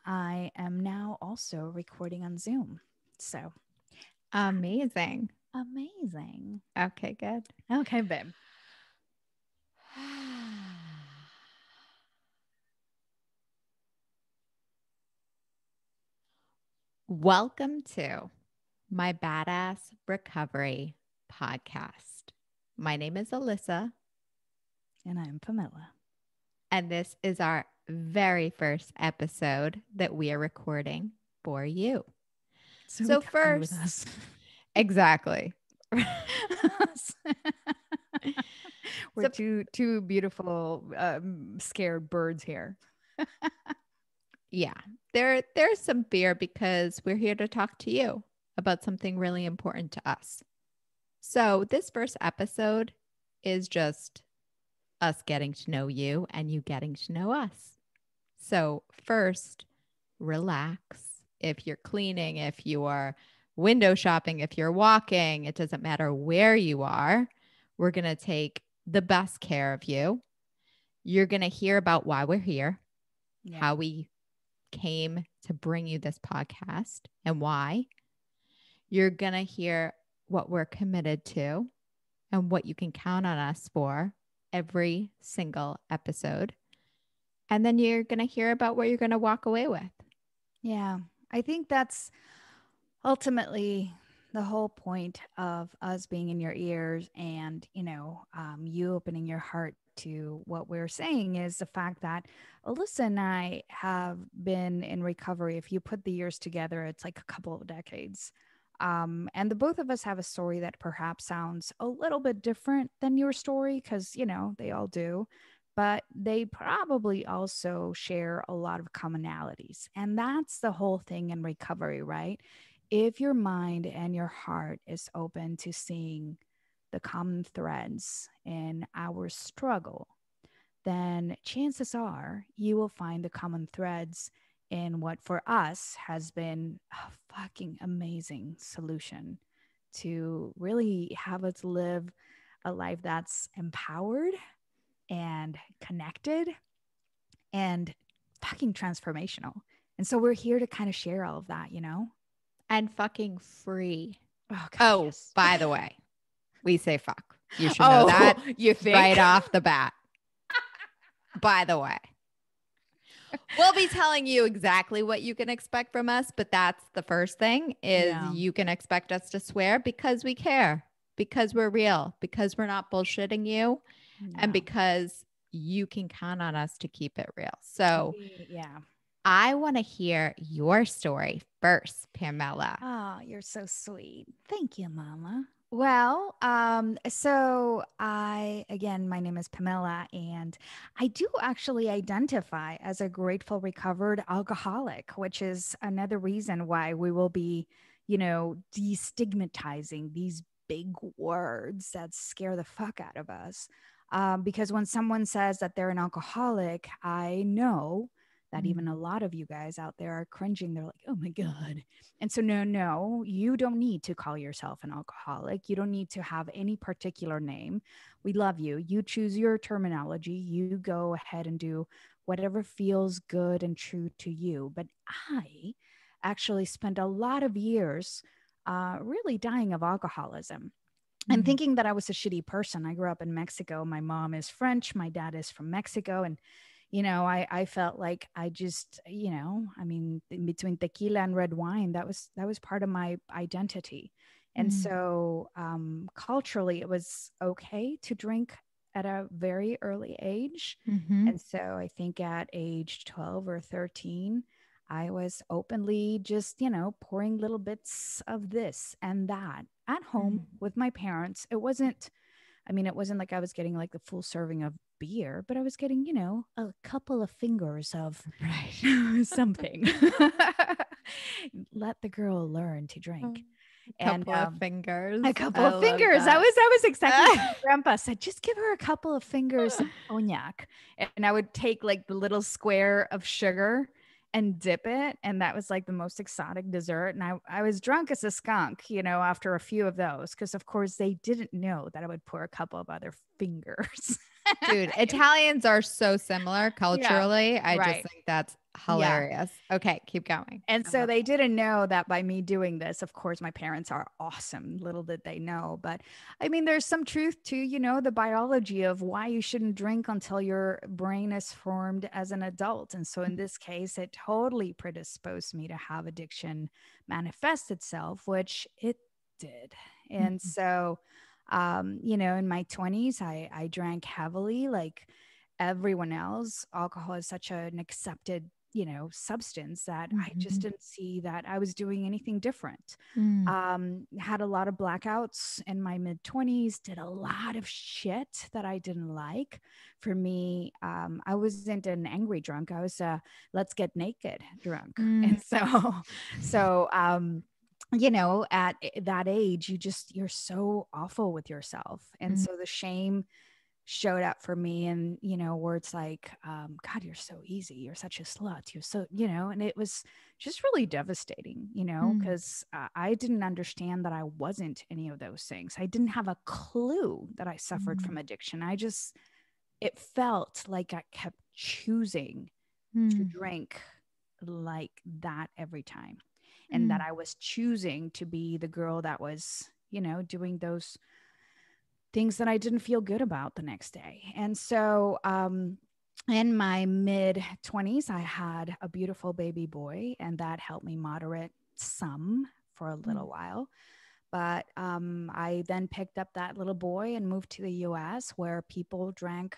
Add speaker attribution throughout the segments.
Speaker 1: I am now also recording on Zoom. So
Speaker 2: Amazing.
Speaker 1: amazing.
Speaker 2: Okay, good.
Speaker 1: Okay, babe.
Speaker 2: Welcome to my Badass Recovery podcast. My name is Alyssa,
Speaker 1: And I'm Pamela.
Speaker 2: and this is our very first episode that we are recording for you.
Speaker 1: Be
Speaker 2: So,
Speaker 1: kind with
Speaker 2: first,
Speaker 1: us.
Speaker 2: exactly.
Speaker 1: We're
Speaker 2: So,
Speaker 1: two beautiful scared birds here.
Speaker 2: yeah, there's some fear because we're here to talk to you about something really important to us. So, this first episode is just us getting to know you and you getting to know us. So, first, relax. If you're cleaning, if you are window shopping, if you're walking, it doesn't matter where you are. We're going to take the best care of you. You're going to hear about why we're here, how we came to bring you this podcast and why. You're going to hear what we're committed to and what you can count on us for every single episode. And then you're going to hear about what you're going to walk away with.
Speaker 1: Yeah. I think that's ultimately the whole point of us being in your ears and, you opening your heart to what we're saying is the fact that Alyssa and I have been in recovery. If you put the years together, it's like a couple of decades. And the both of us have a story that perhaps sounds a little bit different than your story because, they all do, but they probably also share a lot of commonalities. And that's the whole thing in recovery, right? If your mind and your heart is open to seeing the common threads in our struggle, then chances are you will find the common threads in what for us has been a fucking amazing solution to really have us live a life that's empowered and connected and fucking transformational. And so we're here to kind of share all of that.
Speaker 2: And fucking free.
Speaker 1: Oh, God,
Speaker 2: Oh,
Speaker 1: yes.
Speaker 2: by the way, we say fuck. You should know
Speaker 1: Oh,
Speaker 2: that
Speaker 1: you think?
Speaker 2: right off the bat. By the way, we'll be telling you exactly what you can expect from us, but that's the first thing is
Speaker 1: Yeah.
Speaker 2: you can expect us to swear because we care, because we're real, because we're not bullshitting you, and
Speaker 1: Yeah.
Speaker 2: because you can count on us to keep it real. So
Speaker 1: Yeah.
Speaker 2: I want to hear your story first, Pamela.
Speaker 1: Oh, you're so sweet. Thank you, Mama. Well, so again, my name is Pamela, and I do actually identify as a grateful recovered alcoholic, which is another reason why we will be, destigmatizing these big words that scare the fuck out of us. Because when someone says that they're an alcoholic, I know that even a lot of you guys out there are cringing. They're like, oh my God. And so, no, you don't need to call yourself an alcoholic. You don't need to have any particular name. We love you. You choose your terminology. You go ahead and do whatever feels good and true to you. But I actually spent a lot of years really dying of alcoholism and thinking that I was a shitty person. I grew up in Mexico. My mom is French. My dad is from Mexico. And I felt like I just, I mean, in between tequila and red wine, that was part of my identity. And so culturally, it was okay to drink at a very early age.
Speaker 2: Mm-hmm.
Speaker 1: And so I think at age 12 or 13, I was openly just, pouring little bits of this and that at home with my parents. It wasn't like I was getting like the full serving of beer, but I was getting, a couple of fingers of something. Let the girl learn to drink. And
Speaker 2: Couple of fingers.
Speaker 1: a couple
Speaker 2: I
Speaker 1: of
Speaker 2: love
Speaker 1: fingers.
Speaker 2: that.
Speaker 1: I was exactly what my grandpa said. Just give her a couple of fingers of cognac. And I would take like the little square of sugar and dip it. And that was like the most exotic dessert. And I was drunk as a skunk, after a few of those, because of course they didn't know that I would pour a couple of other fingers.
Speaker 2: Dude, Italians are so similar
Speaker 1: Yeah,
Speaker 2: culturally. I just
Speaker 1: right.
Speaker 2: think that's
Speaker 1: Yeah.
Speaker 2: hilarious. Okay, keep going.
Speaker 1: And
Speaker 2: I
Speaker 1: so
Speaker 2: love
Speaker 1: they didn't know that by me doing this, of course, my parents are awesome. Little did they know. But I mean, there's some truth to, the biology of why you shouldn't drink until your brain is formed as an adult. And so in this case, it totally predisposed me to have addiction manifest itself, which it did.
Speaker 2: that.
Speaker 1: And so, in my 20s, I drank heavily like everyone else. Alcohol is such an accepted substance that I just
Speaker 2: Mhm.
Speaker 1: didn't see that I was doing anything different.
Speaker 2: Mm,
Speaker 1: Had a lot of blackouts in my mid 20s, did a lot of shit that I didn't like. For me, I wasn't an angry drunk. I was a let's get naked drunk.
Speaker 2: mm,
Speaker 1: And at that age, you're so awful with yourself. And
Speaker 2: mm,
Speaker 1: so the shame showed up for me and where it's like god, you're so easy, you're such a slut, you're so and it was just really devastating,
Speaker 2: mm,
Speaker 1: because I didn't understand that I wasn't any of those things. I didn't have a clue that I suffered from
Speaker 2: mm,
Speaker 1: addiction. It felt like I kept choosing to
Speaker 2: mm,
Speaker 1: drink like that every time, and that
Speaker 2: mm,
Speaker 1: I was choosing to be the girl that was doing those things that I didn't feel good about the next day. And so, in my mid 20s, I had a beautiful baby boy, and that helped me moderate some for a
Speaker 2: mm.
Speaker 1: little while. But I then picked up that little boy and moved to the US, where people drank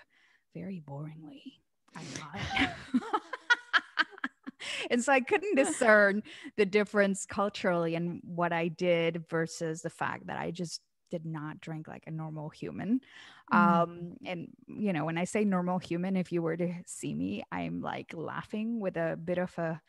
Speaker 1: very boringly. I lied. And so I couldn't discern the difference culturally in what I did versus the fact that I just did not drink like a normal human.
Speaker 2: Mm,
Speaker 1: And when I say normal human, if you were to see me, I'm like laughing with a bit of a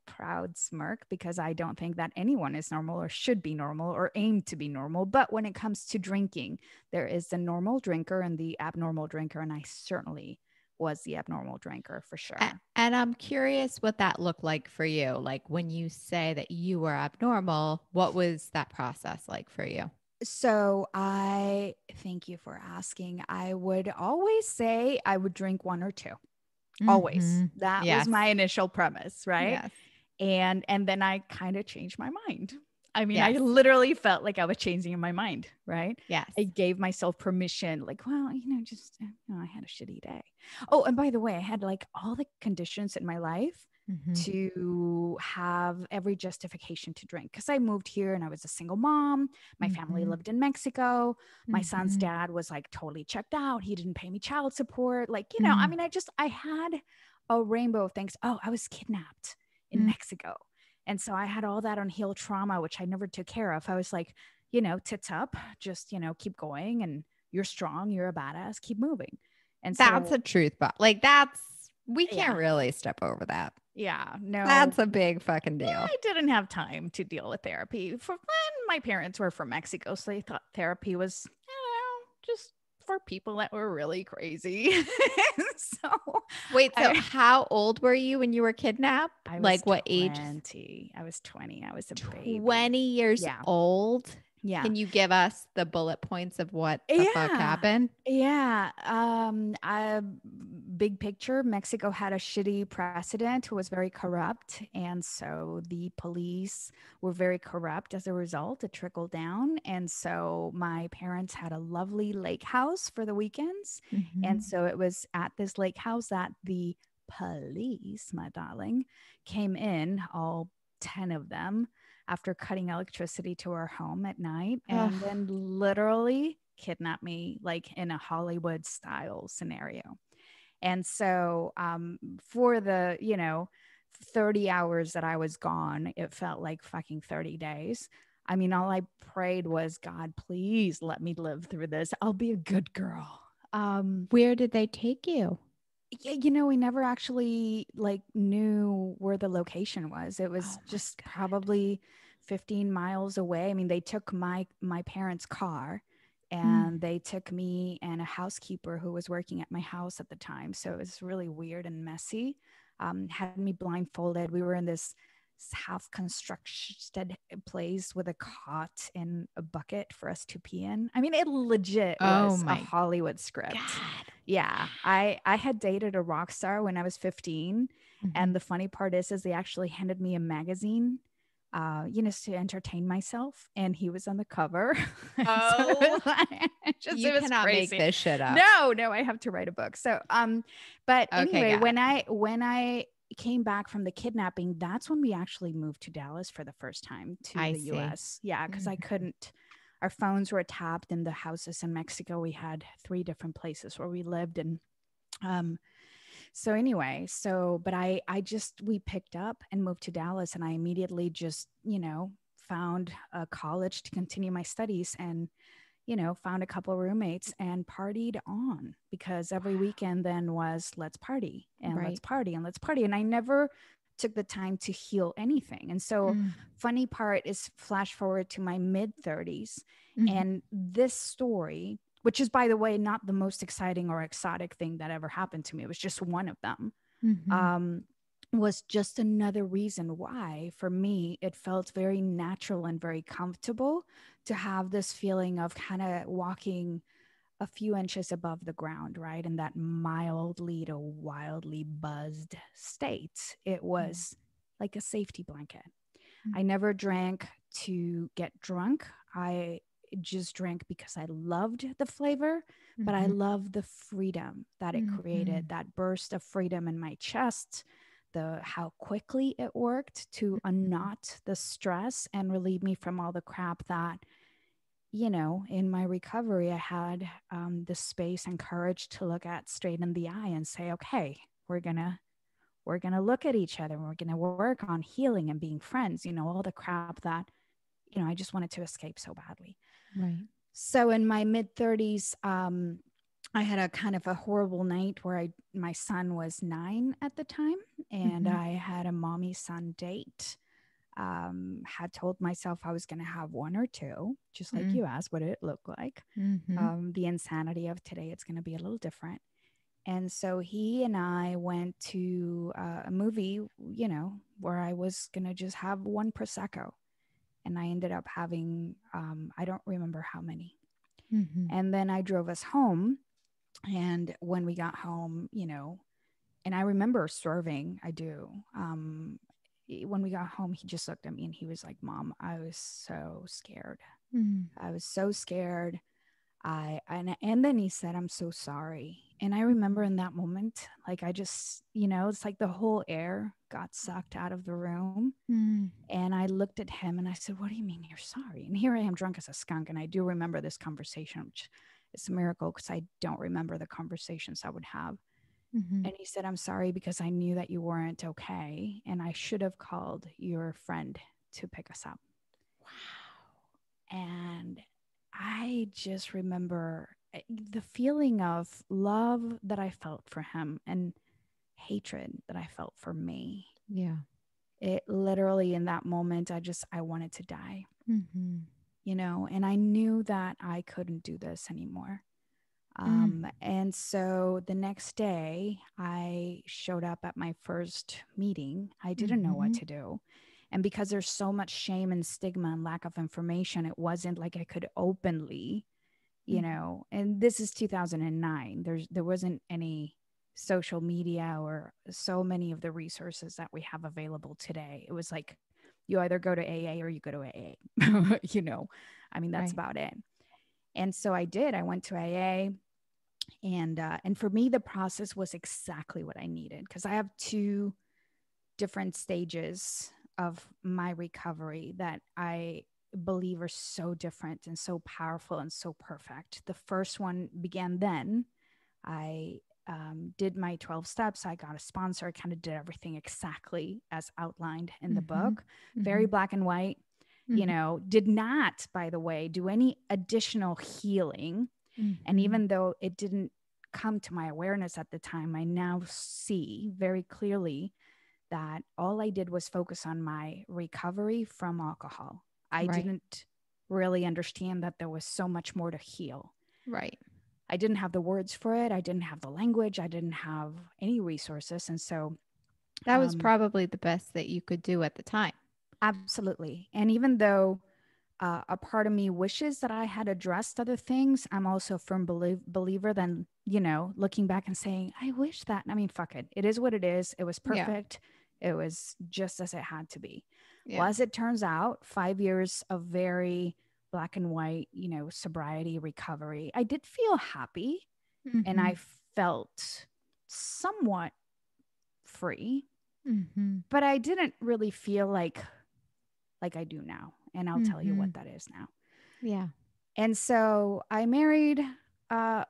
Speaker 1: proud smirk, because I don't think that anyone is normal or should be normal or aim to be normal. But when it comes to drinking, there is the normal drinker and the abnormal drinker, and I certainly was the abnormal drinker for sure.
Speaker 2: And I'm curious what that looked like for you. Like when you say that you were abnormal, what was that process like for you?
Speaker 1: So I thank you for asking. I would always say I would drink one or two. Always.
Speaker 2: Hmm.
Speaker 1: That was
Speaker 2: Yes.
Speaker 1: my initial premise, right?
Speaker 2: Yes.
Speaker 1: And then I kind of changed my mind. I mean, I
Speaker 2: Yes.
Speaker 1: literally felt like I was changing my mind, right?
Speaker 2: Yes.
Speaker 1: I gave myself permission, like, well, just I had a shitty day. Oh, and by the way, I had like all the conditions in my life
Speaker 2: Hmm.
Speaker 1: to have every justification to drink, because I moved here and I was a single mom. My family
Speaker 2: Hmm.
Speaker 1: lived in Mexico. My son's
Speaker 2: Hmm.
Speaker 1: dad was like totally checked out. He didn't pay me child support. Like, I
Speaker 2: Mm,
Speaker 1: mean, I had a rainbow of things. Oh, I was kidnapped in
Speaker 2: mm.
Speaker 1: Mexico. And so I had all that unhealed trauma, which I never took care of. I was like, tits up, just, keep going. And you're strong, you're a badass, keep moving. And
Speaker 2: That's
Speaker 1: so,
Speaker 2: a truth, but we can't
Speaker 1: yeah,
Speaker 2: really step over that.
Speaker 1: yeah, no,
Speaker 2: That's a big fucking
Speaker 1: yeah,
Speaker 2: deal.
Speaker 1: I didn't have time to deal with therapy. For when my parents were from Mexico, so they thought therapy was, just for people that were really crazy. So
Speaker 2: Wait, so
Speaker 1: I
Speaker 2: how old were you when you were kidnapped?
Speaker 1: I was
Speaker 2: Like what age?
Speaker 1: 20. I was 20. I was a baby.
Speaker 2: 20 years
Speaker 1: Yeah.
Speaker 2: old?
Speaker 1: Yeah.
Speaker 2: Can you give us the bullet points of what the fuck
Speaker 1: Yeah.
Speaker 2: happened?
Speaker 1: Yeah. Big picture, Mexico had a shitty president who was very corrupt. And so the police were very corrupt as a result. It trickled down. And so my parents had a lovely lake house for the weekends. And
Speaker 2: Hmm.
Speaker 1: so it was at this lake house that the police, my darling, came in, all 10 of them, after cutting electricity to our home at night,
Speaker 2: Ugh.
Speaker 1: and then literally kidnapped me like in a Hollywood style scenario. And so for the 30 hours that I was gone, it felt like fucking 30 days. I mean, all I prayed was, God, please let me live through this, I'll be a good girl.
Speaker 2: Where did they take you?
Speaker 1: Yeah, we never actually like knew where the location was. It was
Speaker 2: Oh my
Speaker 1: just
Speaker 2: God.
Speaker 1: probably 15 miles away. I mean, they took my parents' car,
Speaker 2: Mm,
Speaker 1: and they took me and a housekeeper who was working at my house at the time. So it was really weird and messy. Had me blindfolded. We were in this half constructed place with a cot and a bucket for us to pee in. I mean, it legit
Speaker 2: Oh
Speaker 1: was a
Speaker 2: my
Speaker 1: Hollywood script.
Speaker 2: God.
Speaker 1: Yeah, I had dated a rock star when I was 15,
Speaker 2: Mhm.
Speaker 1: and the funny part is they actually handed me a magazine, to entertain myself, and he was on the cover. So it
Speaker 2: Oh,
Speaker 1: was like,
Speaker 2: you
Speaker 1: it was
Speaker 2: cannot make
Speaker 1: crazy.
Speaker 2: this shit up.
Speaker 1: No, I have to write a book. So but
Speaker 2: Okay,
Speaker 1: anyway,
Speaker 2: got it.
Speaker 1: when I came back from the kidnapping, that's when we actually moved to Dallas for the first time to
Speaker 2: I
Speaker 1: the
Speaker 2: see.
Speaker 1: US. Yeah, because I
Speaker 2: Mhm.
Speaker 1: couldn't, our phones were tapped in the houses in Mexico. We had three different places where we lived. And um, so anyway, but I just, we picked up and moved to Dallas, and I immediately just, found a college to continue my studies, and found a couple roommates and partied on, because every
Speaker 2: Wow.
Speaker 1: weekend then was let's party and let's
Speaker 2: Right.
Speaker 1: party and let's party. And I never took the time to heal anything. And so,
Speaker 2: Mm.
Speaker 1: funny part is, flash forward to my mid 30s,
Speaker 2: Mhm.
Speaker 1: and this story, which is, by the way, not the most exciting or exotic thing that ever happened to me, it was just one of them,
Speaker 2: Mhm.
Speaker 1: um, was just another reason why, for me, it felt very natural and very comfortable to have this feeling of kind of walking a few inches above the ground, right? In that mildly to wildly buzzed state. It
Speaker 2: Yeah.
Speaker 1: was like a safety blanket. I
Speaker 2: Mm.
Speaker 1: never drank to get drunk. I just drank because I loved the flavor, but I
Speaker 2: Mhm.
Speaker 1: loved the freedom that it created,
Speaker 2: Mhm.
Speaker 1: that burst of freedom in my chest, the how quickly it worked to
Speaker 2: Mhm.
Speaker 1: unknot the stress and relieve me from all the crap that, in my recovery, I had the space and courage to look at straight in the eye and say, okay, we're gonna look at each other, and we're gonna work on healing and being friends, all the crap that, I just wanted to escape so badly.
Speaker 2: Right.
Speaker 1: So in my mid 30s, I had a kind of a horrible night where my son was 9 at the time, and
Speaker 2: Mhm.
Speaker 1: I had a mommy son date. Had told myself I was going to have one or two, just like
Speaker 2: Mm.
Speaker 1: you asked, what did it look like?
Speaker 2: Mhm.
Speaker 1: The insanity of today, it's going to be a little different. And so he and I went to a movie, where I was going to just have one Prosecco. And I ended up having, I don't remember how many.
Speaker 2: Mhm.
Speaker 1: And then I drove us home. And when we got home, and I remember swerving, I do. When we got home, he just looked at me and he was like, Mom, I was so scared.
Speaker 2: Mm.
Speaker 1: I was so scared. And then he said, I'm so sorry. And I remember
Speaker 2: Mhm.
Speaker 1: in that moment, like I just, it's like the whole air got sucked out of the room.
Speaker 2: Mm.
Speaker 1: And I looked at him and I said, What do you mean you're sorry? And here I am drunk as a skunk. And I do remember this conversation, which is a miracle because I don't remember the conversations I would have.
Speaker 2: Mhm.
Speaker 1: And he said, I'm sorry because I knew that you weren't okay. And I should have called your friend to pick us up.
Speaker 2: Wow.
Speaker 1: And I just remember the feeling of love that I felt for him and hatred that I felt for me.
Speaker 2: Yeah.
Speaker 1: It literally, in that moment, I wanted to die,
Speaker 2: Mhm.
Speaker 1: and I knew that I couldn't do this anymore.
Speaker 2: Mm.
Speaker 1: And so the next day, I showed up at my first meeting. I didn't know what
Speaker 2: Mhm.
Speaker 1: to do. And because there's so much shame and stigma and lack of information, it wasn't like I could openly,
Speaker 2: Mhm.
Speaker 1: and this is 2009. There wasn't any social media or so many of the resources that we have available today. It was like you either go to AA or you go to AA. I mean, that's
Speaker 2: Right.
Speaker 1: about it. And so I did. I went to AA, and for me the process was exactly what I needed, because I have two different stages of my recovery that I believe are so different and so powerful and so perfect. The first one began then. I did my 12 steps. I got a sponsor. I kind of did everything exactly as outlined in the
Speaker 2: Mhm.
Speaker 1: book, very
Speaker 2: Mhm.
Speaker 1: black and white.
Speaker 2: Mhm.
Speaker 1: Did not, by the way, do any additional healing. And
Speaker 2: Mhm.
Speaker 1: even though it didn't come to my awareness at the time, I now see very clearly that all I did was focus on my recovery from alcohol. I
Speaker 2: Right.
Speaker 1: didn't really understand that there was so much more to heal.
Speaker 2: Right.
Speaker 1: I didn't have the words for it. I didn't have the language. I didn't have any resources. And so
Speaker 2: That was probably the best that you could do at the time.
Speaker 1: Absolutely. And even though a part of me wishes that I had addressed other things, I'm also a firm believer than, looking back and saying, I wish that. I mean, fuck it. It is what it is. It was
Speaker 2: Yeah.
Speaker 1: perfect. It was just as it had to be. Well,
Speaker 2: Yeah.
Speaker 1: as it turns out, 5 years of very black and white, sobriety, recovery, I did feel happy and
Speaker 2: Mm-hmm.
Speaker 1: I felt somewhat free,
Speaker 2: Mm-hmm.
Speaker 1: but I didn't really feel like I do now. And I'll tell you
Speaker 2: Mm-hmm.
Speaker 1: what that is now.
Speaker 2: Yeah.
Speaker 1: And so I married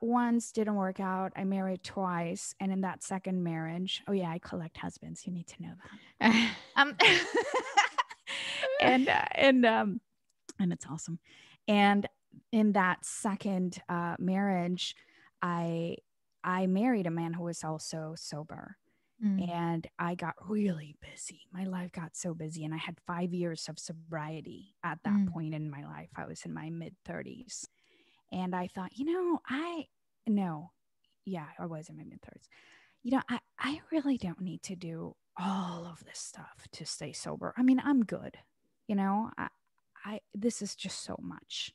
Speaker 1: once, didn't work out. I married twice. And in that second marriage, oh, yeah, I collect husbands. You need to know that. Um, and, uh, and, um, and it's awesome. And in that second marriage, I, I married a man who was also sober.
Speaker 2: Mm.
Speaker 1: And I got really busy. My life got so busy, and I had 5 years of sobriety at that
Speaker 2: Mm.
Speaker 1: point in my life. I was in my mid 30s. And I thought, no, yeah, I was in my mid 30s. I really don't need to do all of this stuff to stay sober. I mean, I'm good. This is just so much.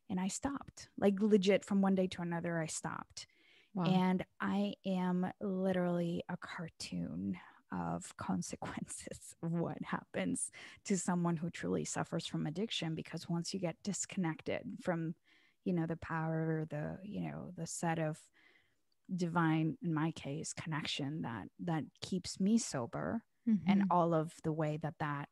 Speaker 1: And I stopped, like legit from one day to another, I stopped.
Speaker 2: Wow.
Speaker 1: And I am literally a cartoon of consequences of what happens to someone who truly suffers from addiction. Because once you get disconnected from, the power, the set of divine, in my case, connection that keeps me sober, and
Speaker 2: Mm-hmm.
Speaker 1: all of the way that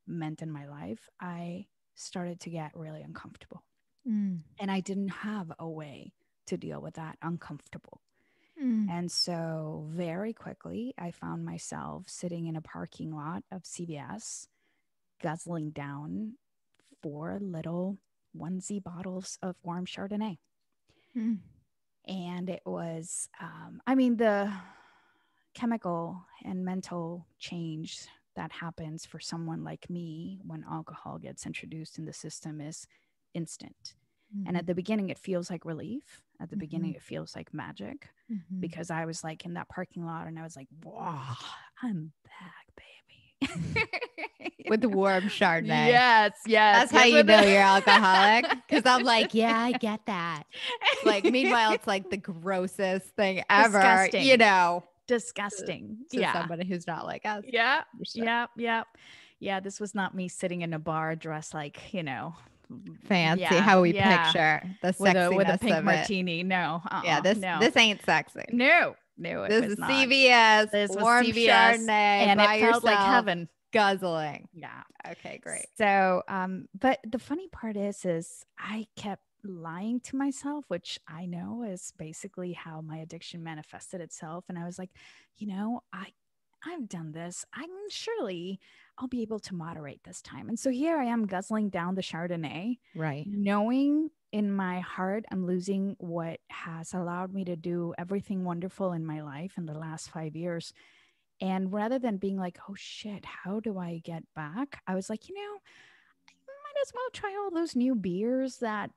Speaker 1: meant in my life, I started to get really uncomfortable.
Speaker 2: Mm.
Speaker 1: And I didn't have a way to deal with that uncomfortable.
Speaker 2: Mm.
Speaker 1: And so, very quickly, I found myself sitting in a parking lot of CVS, guzzling down 4 little onesie bottles of warm Chardonnay.
Speaker 2: Mm.
Speaker 1: And it was, I mean, the chemical and mental change that happens for someone like me when alcohol gets introduced in the system is instant. And
Speaker 2: Mm-hmm.
Speaker 1: at the beginning, it feels like relief. At the
Speaker 2: Mm-hmm.
Speaker 1: beginning, it feels like magic,
Speaker 2: Mm-hmm.
Speaker 1: because I was like in that parking lot and I was like, wow, I'm back, baby.
Speaker 2: With the warm Chardonnay.
Speaker 1: Yes, yes,
Speaker 2: That's how
Speaker 1: yes.
Speaker 2: you
Speaker 1: With
Speaker 2: know
Speaker 1: the
Speaker 2: you're alcoholic. Because I'm like, yeah, I get that. Like, meanwhile, it's like the grossest thing ever,
Speaker 1: disgusting,
Speaker 2: to,
Speaker 1: disgusting.
Speaker 2: to
Speaker 1: Yeah,
Speaker 2: somebody who's not like us.
Speaker 1: yeah,
Speaker 2: For sure.
Speaker 1: yeah, yeah. Yeah, this was not me sitting in a bar dressed like,
Speaker 2: Fancy
Speaker 1: yeah,
Speaker 2: how we
Speaker 1: yeah,
Speaker 2: picture the
Speaker 1: with a
Speaker 2: sexiness
Speaker 1: pink
Speaker 2: of it.
Speaker 1: martini. No,
Speaker 2: Yeah, this
Speaker 1: no,
Speaker 2: this ain't sexy.
Speaker 1: no, no, it
Speaker 2: This
Speaker 1: was
Speaker 2: is
Speaker 1: not.
Speaker 2: CVS,
Speaker 1: This was
Speaker 2: warm
Speaker 1: CVS,
Speaker 2: Chardonnay
Speaker 1: and it
Speaker 2: by
Speaker 1: felt like
Speaker 2: yourself,
Speaker 1: heaven.
Speaker 2: guzzling.
Speaker 1: Yeah.
Speaker 2: Okay, great.
Speaker 1: So, but the funny part is I kept lying to myself, which I know is basically how my addiction manifested itself. And I was like, I've done this. I'm surely I'll be able to moderate this time. And so here I am guzzling down the Chardonnay,
Speaker 2: Right.
Speaker 1: knowing in my heart I'm losing what has allowed me to do everything wonderful in my life in the last 5 years. And rather than being like, oh shit, how do I get back? I was like, might as well try all those new beers that,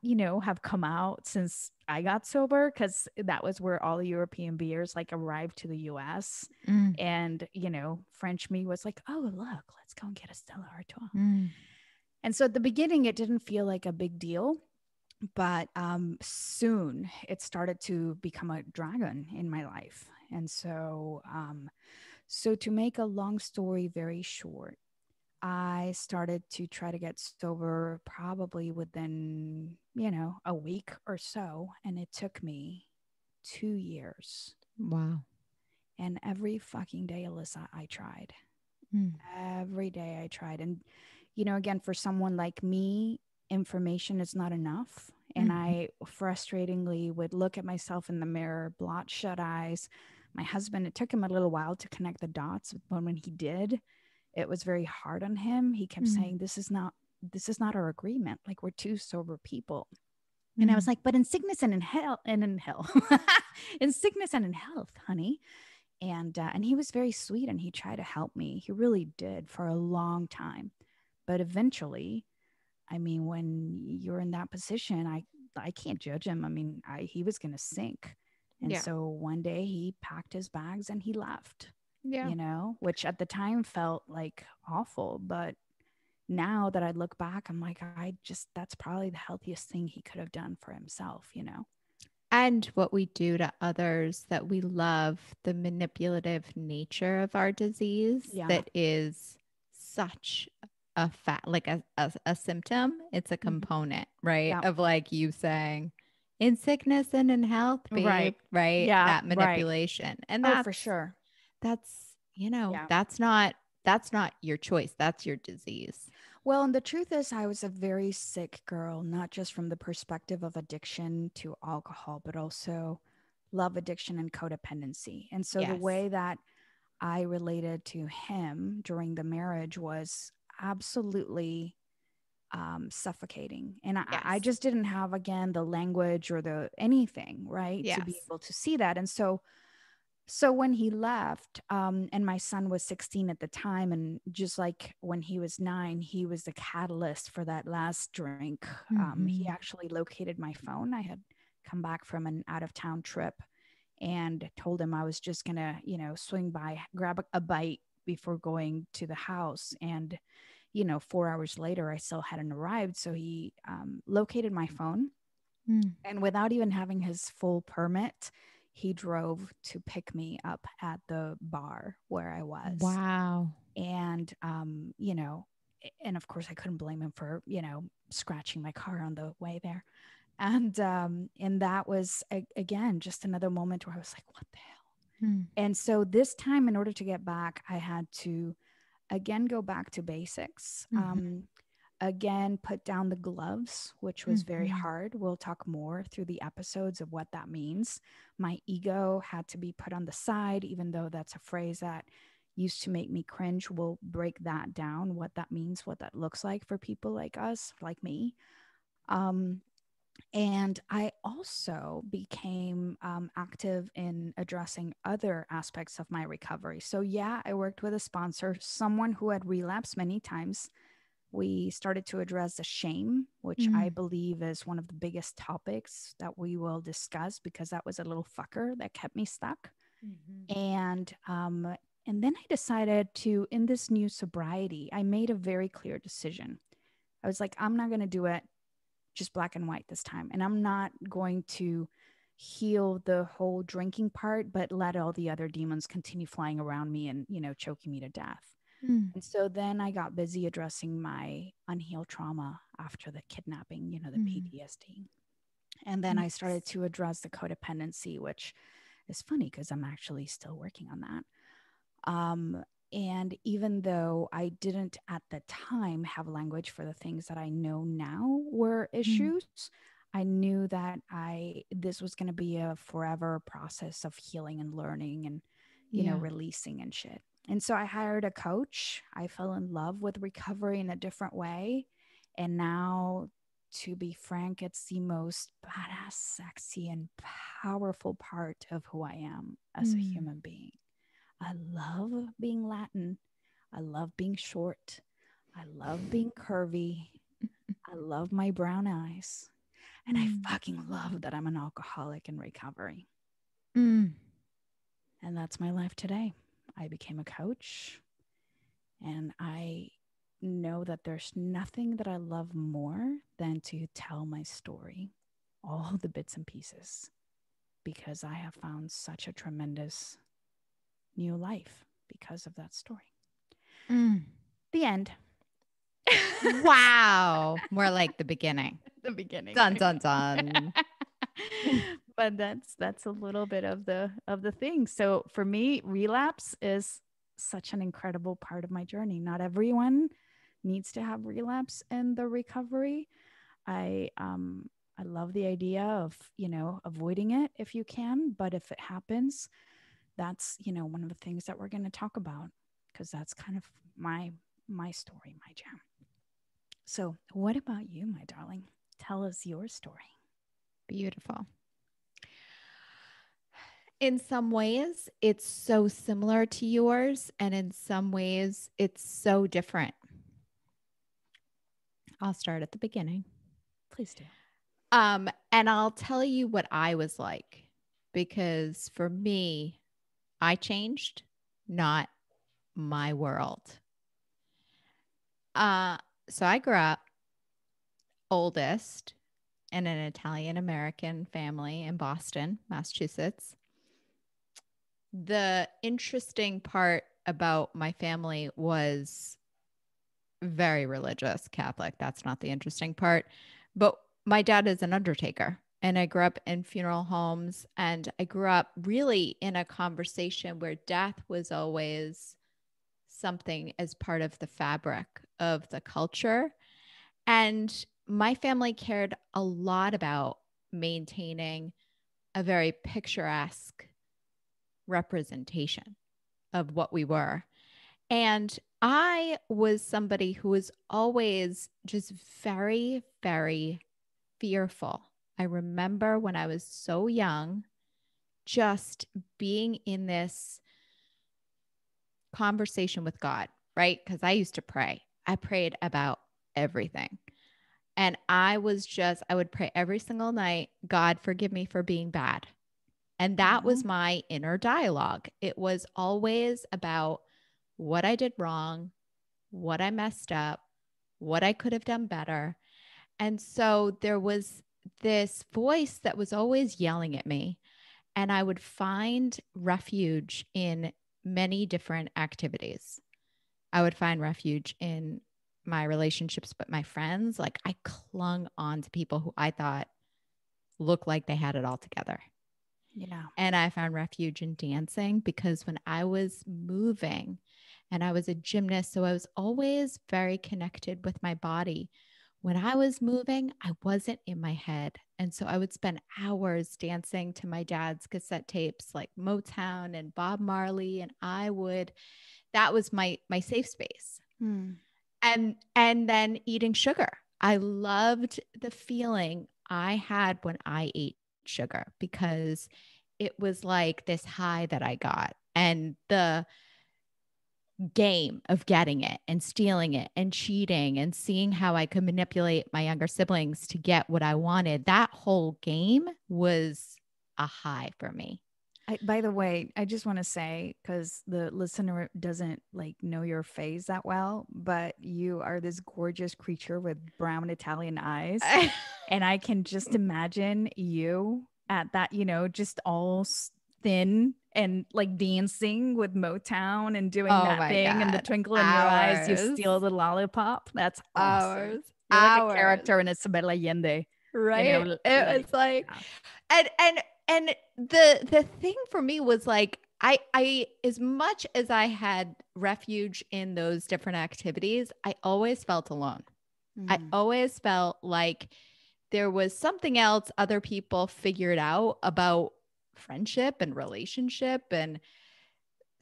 Speaker 1: have come out since I got sober, because that was where all the European beers like arrived to the US.
Speaker 2: Mm.
Speaker 1: And, French me was like, oh, look, let's go and get a Stella Artois.
Speaker 2: Mm.
Speaker 1: And so at the beginning, it didn't feel like a big deal. But soon it started to become a dragon in my life. And so to make a long story very short, I started to try to get sober probably within, a week or so. And it took me 2 years.
Speaker 2: Wow.
Speaker 1: And every fucking day, Alyssa, I tried.
Speaker 2: Mm.
Speaker 1: Every day I tried. And, again, for someone like me, information is not enough. And
Speaker 2: Mhm.
Speaker 1: I frustratingly would look at myself in the mirror, blot shut eyes. My husband, it took him a little while to connect the dots, but when he did, it was very hard on him. He kept
Speaker 2: Mm.
Speaker 1: saying, this is not our agreement. Like, we're two sober people. And I was
Speaker 2: Mm.
Speaker 1: like, but in sickness and in hell, in sickness and in health, honey. And he was very sweet and he tried to help me. He really did for a long time. But eventually, I mean, when you're in that position, I can't judge him. I mean, he was going to sink. And
Speaker 2: Yeah.
Speaker 1: so one day he packed his bags and he left.
Speaker 2: Yeah.
Speaker 1: which at the time felt like awful. But now that I look back, I'm like, that's probably the healthiest thing he could have done for himself.
Speaker 2: And what we do to others that we love, the manipulative nature of our disease
Speaker 1: Yeah.
Speaker 2: that is such a like a symptom, it's a
Speaker 1: Mhm.
Speaker 2: component, right?
Speaker 1: Yeah.
Speaker 2: Of like you saying, in sickness and in health, babe,
Speaker 1: Right.
Speaker 2: right?
Speaker 1: Yeah.
Speaker 2: That
Speaker 1: Right.
Speaker 2: manipulation. And
Speaker 1: Oh, for sure.
Speaker 2: that's,
Speaker 1: Yeah.
Speaker 2: that's not your choice. That's your disease.
Speaker 1: Well, and the truth is, I was a very sick girl, not just from the perspective of addiction to alcohol, but also love addiction and codependency. And so the
Speaker 2: Yes.
Speaker 1: way that I related to him during the marriage was absolutely suffocating. And I
Speaker 2: Yes.
Speaker 1: just didn't have, again, the language or the anything, right, to be
Speaker 2: Yes.
Speaker 1: able to see that. And so when he left, and my son was 16 at the time, and just like when he was 9, he was the catalyst for that last drink. He
Speaker 2: Hmm.
Speaker 1: actually located my phone. I had come back from an out of town trip and told him I was just gonna, swing by, grab a bite before going to the house. And 4 hours later, I still hadn't arrived. So he located my phone,
Speaker 2: Mm.
Speaker 1: and without even having his full permit, he drove to pick me up at the bar where I was.
Speaker 2: Wow.
Speaker 1: And, and of course, I couldn't blame him for, scratching my car on the way there. And that was, again, just another moment where I was like, what the hell?
Speaker 2: Mm.
Speaker 1: And so this time, in order to get back, I had to again go back to basics.
Speaker 2: Mhm.
Speaker 1: Again, put down the gloves, which was very
Speaker 2: Mhm.
Speaker 1: hard. We'll talk more through the episodes of what that means. My ego had to be put on the side, even though that's a phrase that used to make me cringe. We'll break that down, what that means, what that looks like for people like us, like me. Um, and I also became active in addressing other aspects of my recovery. So, yeah, I worked with a sponsor, someone who had relapsed many times. We started to address the shame, which I
Speaker 2: Mm.
Speaker 1: believe is one of the biggest topics that we will discuss, because that was a little fucker that kept me stuck.
Speaker 2: Mhm.
Speaker 1: And then I decided to, in this new sobriety, I made a very clear decision. I was like, I'm not going to do it just black and white this time. And I'm not going to heal the whole drinking part, but let all the other demons continue flying around me and, choking me to death.
Speaker 2: Mm.
Speaker 1: And so then I got busy addressing my unhealed trauma after the kidnapping, the
Speaker 2: Mm.
Speaker 1: PTSD. And then I started
Speaker 2: Yes.
Speaker 1: to address the codependency, which is funny because I'm actually still working on that. Um, and even though I didn't at the time have language for the things that I know now were
Speaker 2: Mm.
Speaker 1: issues, I knew that I this was going to be a forever process of healing and learning and,
Speaker 2: Yeah.
Speaker 1: releasing and shit. And so I hired a coach. I fell in love with recovery in a different way. And now, to be frank, it's the most badass, sexy, and powerful part of who I am as a
Speaker 2: Mm.
Speaker 1: human being. I love being Latin. I love being short. I love being curvy. I love my brown eyes. And I
Speaker 2: Mm.
Speaker 1: fucking love that I'm an alcoholic in recovery.
Speaker 2: Mm.
Speaker 1: And that's my life today. I became a coach, and I know that there's nothing that I love more than to tell my story, all the bits and pieces, because I have found such a tremendous new life because of that story.
Speaker 2: Mm.
Speaker 1: The end.
Speaker 2: Wow. More like the beginning.
Speaker 1: The beginning.
Speaker 2: Dun dun dun.
Speaker 1: But that's a little bit of the thing. So for me, relapse is such an incredible part of my journey. Not everyone needs to have relapse in the recovery. I love the idea of, avoiding it if you can, but if it happens, that's, one of the things that we're going to talk about, because that's kind of my story, my jam. So, what about you, my darling? Tell us your story.
Speaker 2: Beautiful. In some ways, it's so similar to yours, and in some ways, it's so different. I'll start at the beginning.
Speaker 1: Please do.
Speaker 2: And I'll tell you what I was like, because for me, I changed. not my world. So I grew up oldest in an Italian American family in Boston, Massachusetts. The interesting part about my family was very religious Catholic. That's not the interesting part. But my dad is an undertaker. And I grew up in funeral homes. And I grew up really in a conversation where death was always something as part of the fabric of the culture. And my family cared a lot about maintaining a very picturesque representation of what we were. And I was somebody who was always just very, very fearful. I remember when I was so young, just being in this conversation with God, right? Because I used to pray. I prayed about everything. And I would pray every single night, God, forgive me for being bad. And that
Speaker 1: Oh,
Speaker 2: was my inner dialogue. It was always about what I did wrong, what I messed up, what I could have done better. And so there was this voice that was always yelling at me. And I would find refuge in many different activities. I would find refuge in my relationships with my friends. Like I clung on to people who I thought looked like they had it all together.
Speaker 1: yeah.
Speaker 2: And I found refuge in dancing because when I was moving and I was a gymnast, so I was always very connected with my body. When I was moving, I wasn't in my head. And so I would spend hours dancing to my dad's cassette tapes like Motown and Bob Marley. And that was my safe space.
Speaker 1: Hmm.
Speaker 2: And then eating sugar. I loved the feeling I had when I ate sugar because it was like this high that I got and the game of getting it and stealing it and cheating and seeing how I could manipulate my younger siblings to get what I wanted. That whole game was a high for me.
Speaker 1: By the way, I just want to say, because the listener doesn't like know your face that well, but you are this gorgeous creature with brown Italian eyes. And I can just imagine you at that, just all thin and like dancing with Motown and doing
Speaker 2: Oh
Speaker 1: that
Speaker 2: my
Speaker 1: thing and the
Speaker 2: God.
Speaker 1: twinkle in your eyes, you
Speaker 2: Hours,
Speaker 1: steal the lollipop. That's awesome.
Speaker 2: hours,
Speaker 1: You're like a
Speaker 2: hours.
Speaker 1: character in Isabel Allende,
Speaker 2: Right. It
Speaker 1: like,
Speaker 2: was like,
Speaker 1: yeah.
Speaker 2: and the thing for me was like I as much as I had refuge in those different activities, I always felt alone. I
Speaker 1: Mm.
Speaker 2: always felt like there was something else other people figured out about friendship and relationship and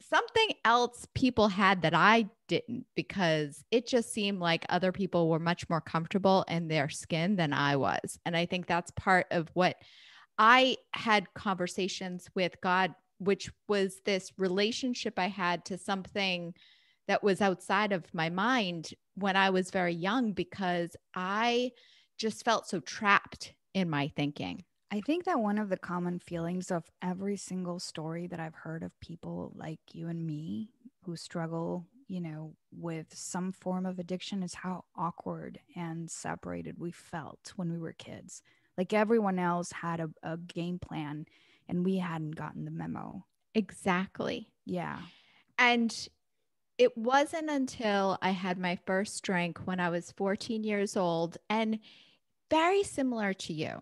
Speaker 2: something else people had that I didn't because it just seemed like other people were much more comfortable in their skin than I was. And I think that's part of what I had conversations with God, which was this relationship I had to something that was outside of my mind when I was very young because I just felt so trapped in my thinking.
Speaker 1: I think that one of the common feelings of every single story that I've heard of people like you and me who struggle, with some form of addiction is how awkward and separated we felt when we were kids. Like everyone else had a game plan and we hadn't gotten the memo.
Speaker 2: Exactly.
Speaker 1: Yeah.
Speaker 2: And it wasn't until I had my first drink when I was 14 years old and very similar to you,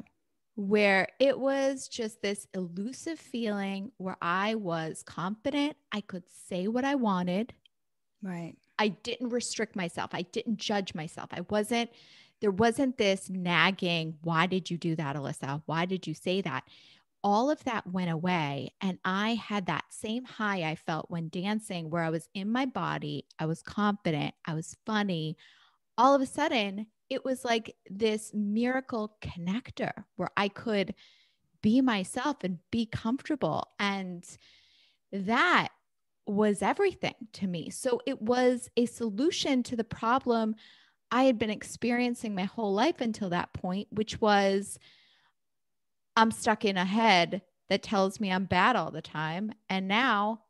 Speaker 2: where it was just this elusive feeling where I was confident. I could say what I wanted.
Speaker 1: Right.
Speaker 2: I didn't restrict myself. I didn't judge myself. There wasn't this nagging, why did you do that, Alyssa? Why did you say that? All of that went away. And I had that same high I felt when dancing, where I was in my body, I was confident, I was funny. All of a sudden, it was like this miracle connector where I could be myself and be comfortable. And that was everything to me. So it was a solution to the problem I had been experiencing my whole life until that point, which was I'm stuck in a head that tells me I'm bad all the time. And now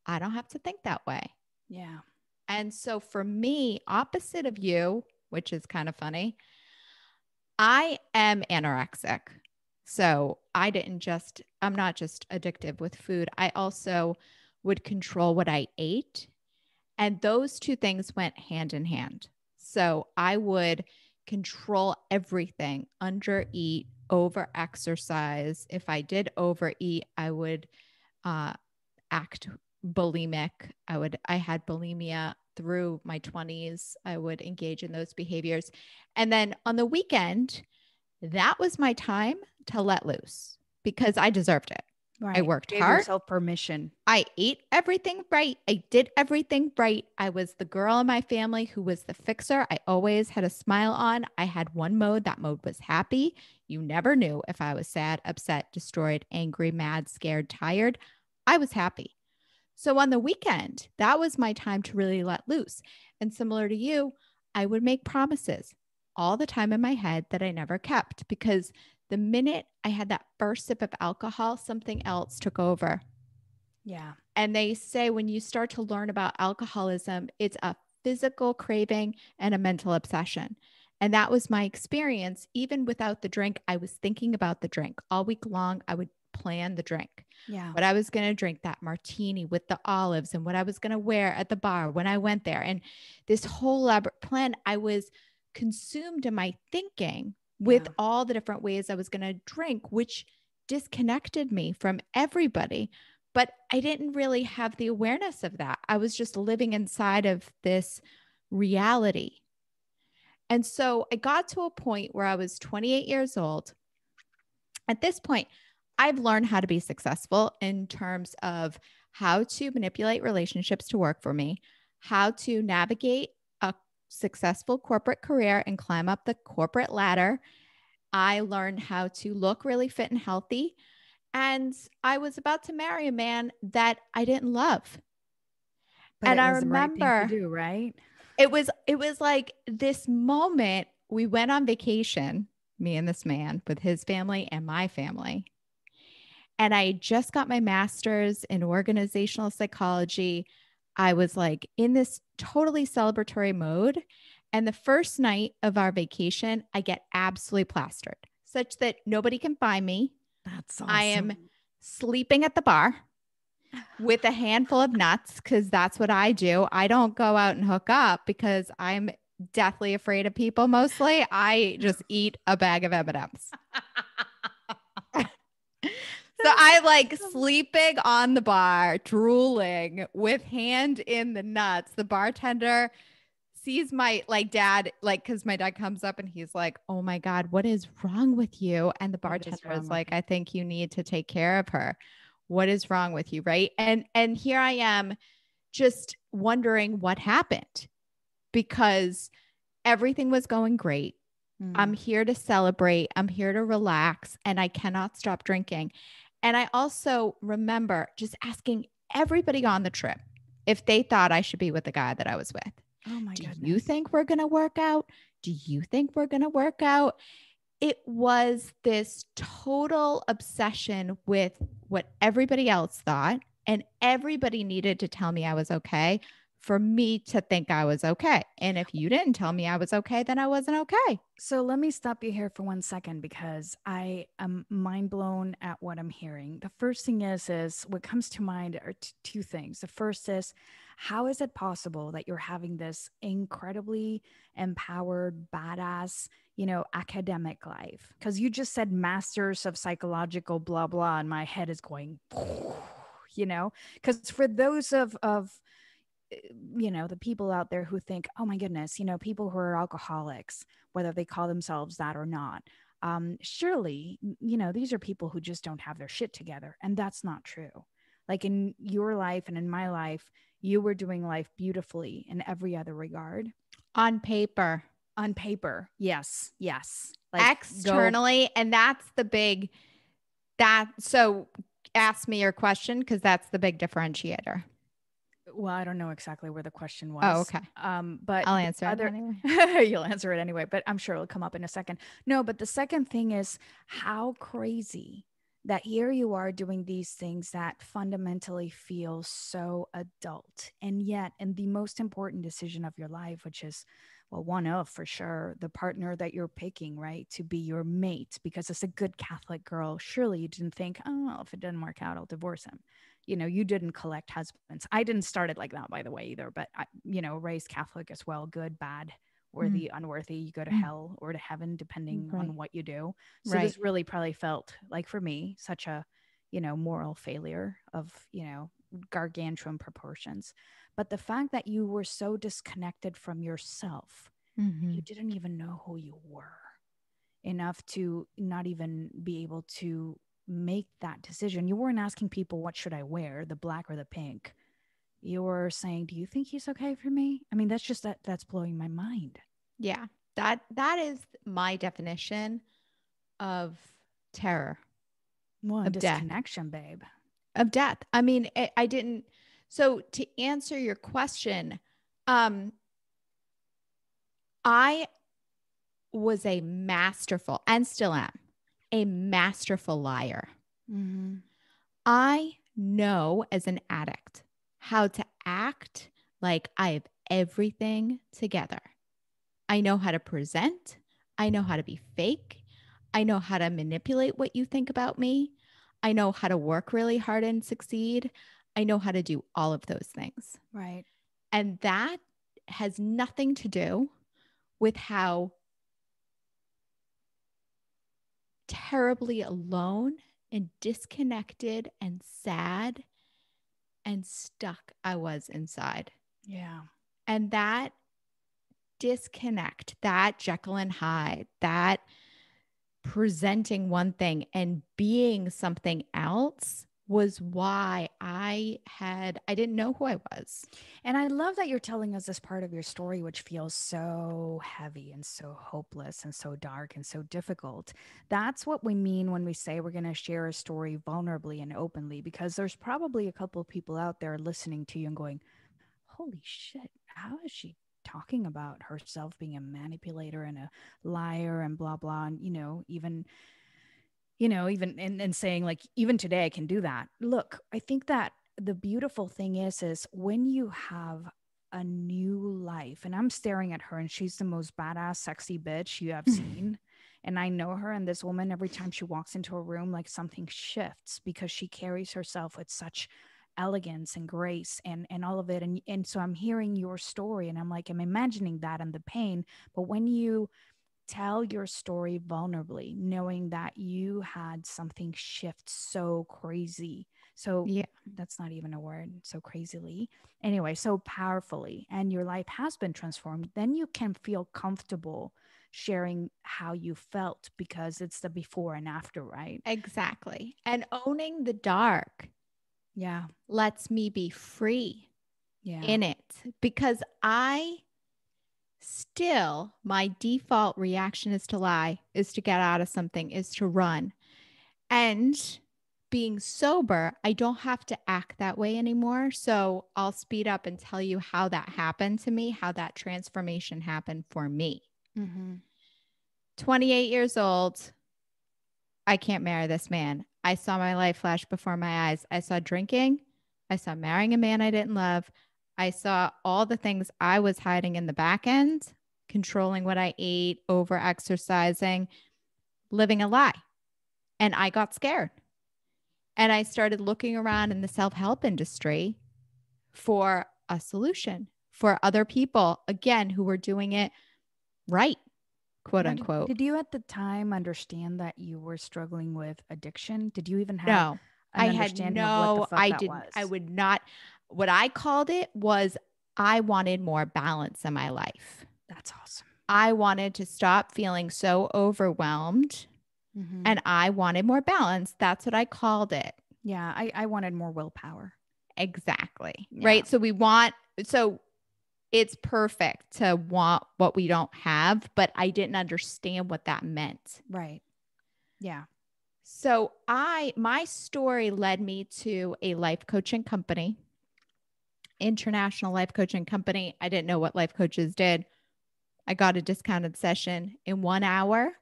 Speaker 2: I don't have to think that way.
Speaker 1: Yeah.
Speaker 2: And so for me, opposite of you, which is kind of funny, I am anorexic. So I'm not just addictive with food. I also would control what I ate. And those two things went hand in hand. So I would control everything, under eat, over exercise. If I did overeat, I would uh, act bulimic. I had bulimia through my 20s. I would engage in those behaviors. And then on the weekend, that was my time to let loose because I deserved it. I
Speaker 1: Right.
Speaker 2: worked
Speaker 1: Gave
Speaker 2: hard.
Speaker 1: yourself permission.
Speaker 2: I ate everything right. I did everything right. I was the girl in my family who was the fixer. I always had a smile on. I had one mode. That mode was happy. You never knew if I was sad, upset, destroyed, angry, mad, scared, tired. I was happy. So on the weekend, that was my time to really let loose. And similar to you, I would make promises all the time in my head that I never kept because the minute I had that first sip of alcohol, something else took over.
Speaker 1: Yeah.
Speaker 2: And they say when you start to learn about alcoholism, it's a physical craving and a mental obsession. And that was my experience. Even without the drink, I was thinking about the drink all week long. I would plan the drink,
Speaker 1: Yeah.
Speaker 2: what I was going to drink, that martini with the olives, and what I was going to wear at the bar when I went there. And this whole elaborate plan, I was consumed in my thinking with
Speaker 1: Yeah.
Speaker 2: all the different ways I was going to drink, which disconnected me from everybody. But I didn't really have the awareness of that. I was just living inside of this reality. And so I got to a point where I was 28 years old. At this point, I've learned how to be successful in terms of how to manipulate relationships to work for me, how to navigate a successful corporate career and climb up the corporate ladder. I learned how to look really fit and healthy. And I was about to marry a man that I didn't love.
Speaker 1: But
Speaker 2: And
Speaker 1: it
Speaker 2: I
Speaker 1: was the right thing to
Speaker 2: remember
Speaker 1: do, right?
Speaker 2: it was like this moment. We went on vacation, me and this man, with his family and my family. And I just got my master's in organizational psychology. I was like in this totally celebratory mode. And the first night of our vacation, I get absolutely plastered, such that nobody can find me.
Speaker 1: That's
Speaker 2: I am
Speaker 1: awesome.
Speaker 2: sleeping at the bar with a handful of nuts because that's what I do. I don't go out and hook up because I'm deathly afraid of people mostly. I just eat a bag of M&Ms. So
Speaker 1: That's
Speaker 2: I like
Speaker 1: awesome.
Speaker 2: sleeping on the bar, drooling with hand in the nuts. The bartender sees my like dad, like, because my dad comes up and he's like, "Oh my God, what is wrong with you?" And the
Speaker 1: What is
Speaker 2: bartender
Speaker 1: wrong
Speaker 2: is
Speaker 1: with
Speaker 2: like,
Speaker 1: you?
Speaker 2: "I think you need to take care of her. What is wrong with you?" Right. And here I am just wondering what happened because everything was going great. I'm
Speaker 1: Mm.
Speaker 2: here to celebrate. I'm here to relax, and I cannot stop drinking. And I also remember just asking everybody on the trip if they thought I should be with the guy that I was with.
Speaker 1: Oh my
Speaker 2: Do you
Speaker 1: goodness.
Speaker 2: think we're going to work out? Do you think we're going to work out? It was this total obsession with what everybody else thought, and everybody needed to tell me I was okay for me to think I was okay. And if you didn't tell me I was okay, then I wasn't okay.
Speaker 1: So let me stop you here for 1 second because I am mind blown at what I'm hearing. The first thing is what comes to mind are two things. The first is, how is it possible that you're having this incredibly empowered, badass, academic life? Because you just said masters of psychological blah blah, and my head is going, because for those of the people out there who think, oh my goodness, people who are alcoholics, whether they call themselves that or not, surely, these are people who just don't have their shit together. And that's not true. Like in your life and in my life, you were doing life beautifully in every other regard.
Speaker 2: On paper,
Speaker 1: On paper, yes, yes. Like go.
Speaker 2: externally. And that's the big, that. So ask me your question because that's the big differentiator.
Speaker 1: Well, I don't know exactly where the question
Speaker 2: Oh,
Speaker 1: was.
Speaker 2: okay.
Speaker 1: But
Speaker 2: I'll
Speaker 1: the
Speaker 2: answer it
Speaker 1: other,
Speaker 2: anyway.
Speaker 1: you'll answer it anyway, but I'm sure it'll come up in a second. No, but the second thing is how crazy that here you are doing these things that fundamentally feel so adult. And yet, in the most important decision of your life, which is, well, one of for sure, the partner that you're picking, right, to be your mate, because as a good Catholic girl, surely you didn't think, oh, well, if it doesn't work out, I'll divorce him. You didn't collect husbands. I didn't start it like that, by the way, either, but raised Catholic as well, good, bad,
Speaker 2: Mm,
Speaker 1: worthy, unworthy, you go to
Speaker 2: mm,
Speaker 1: hell or to heaven, depending
Speaker 2: right.
Speaker 1: on what you do. So
Speaker 2: Right.
Speaker 1: this really probably felt like for me such a, moral failure of, gargantuan proportions. But the fact that you were so disconnected from yourself,
Speaker 2: Mm-hmm.
Speaker 1: you didn't even know who you were enough to not even be able to make that decision. You weren't asking people, what should I wear, the black or the pink? You were saying, do you think he's okay for me? I mean, that's blowing my mind.
Speaker 2: Yeah. That is my definition of terror,
Speaker 1: Well, and
Speaker 2: of death,
Speaker 1: disconnection, babe.
Speaker 2: of death. I mean, I didn't. So to answer your question, um, I was a masterful and still am a masterful liar.
Speaker 1: Mm-hmm.
Speaker 2: I know as an addict how to act like I have everything together. I know how to present. I know how to be fake. I know how to manipulate what you think about me. I know how to work really hard and succeed. I know how to do all of those things.
Speaker 1: Right.
Speaker 2: And that has nothing to do with how terribly alone and disconnected and sad and stuck I was inside.
Speaker 1: Yeah.
Speaker 2: And that disconnect, that Jekyll and Hyde, that presenting one thing and being something else was why I didn't know who I was.
Speaker 1: And I love that you're telling us this part of your story, which feels so heavy and so hopeless and so dark and so difficult. That's what we mean when we say we're going to share a story vulnerably and openly, because there's probably a couple of people out there listening to you and going, holy shit, how is she talking about herself being a manipulator and a liar and blah, blah. And, even and saying like, even today I can do that. Look, I think that the beautiful thing is when you have a new life, and I'm staring at her and she's the most badass sexy bitch you have seen, and I know her, and this woman, every time she walks into a room, like something shifts because she carries herself with such elegance and grace and all of it. And so I'm hearing your story and I'm like, I'm imagining that and the pain. But when you tell your story vulnerably, knowing that you had something shift so crazy. So
Speaker 2: Yeah,
Speaker 1: that's not even a word, so crazily. Anyway, so powerfully, and your life has been transformed, then you can feel comfortable sharing how you felt because it's the before and after, right?
Speaker 2: exactly. And owning the dark
Speaker 1: Yeah.
Speaker 2: lets me be free
Speaker 1: Yeah.
Speaker 2: in it because I still, my default reaction is to lie, is to get out of something, is to run. And being sober, I don't have to act that way anymore. So I'll speed up and tell you how that happened to me, how that transformation happened for me.
Speaker 1: Mm-hmm.
Speaker 2: 28 years old, I can't marry this man. I saw my life flash before my eyes. I saw drinking. I saw marrying a man I didn't love. I saw all the things I was hiding in the back end, controlling what I ate, over exercising, living a lie. And I got scared. And I started looking around in the self help industry for a solution for other people, again, who were doing it right, quote
Speaker 1: Now, did,
Speaker 2: unquote.
Speaker 1: did you at the time understand that you were struggling with addiction? Did you even have
Speaker 2: No,
Speaker 1: an
Speaker 2: I had
Speaker 1: understanding of what the
Speaker 2: no,
Speaker 1: fuck
Speaker 2: I
Speaker 1: that
Speaker 2: didn't, I
Speaker 1: was?
Speaker 2: would not, what I called it was I wanted more balance in my life.
Speaker 1: That's awesome.
Speaker 2: I wanted to stop feeling so overwhelmed
Speaker 1: Mm-hmm.
Speaker 2: and I wanted more balance. That's what I called it.
Speaker 1: Yeah, I wanted more willpower.
Speaker 2: Exactly.
Speaker 1: Yeah,
Speaker 2: Right. So it's perfect to want what we don't have, but I didn't understand what that meant.
Speaker 1: right. Yeah.
Speaker 2: So my story led me to a life coaching company, international life coaching company. I didn't know what life coaches did. I got a discounted session in 1 hour.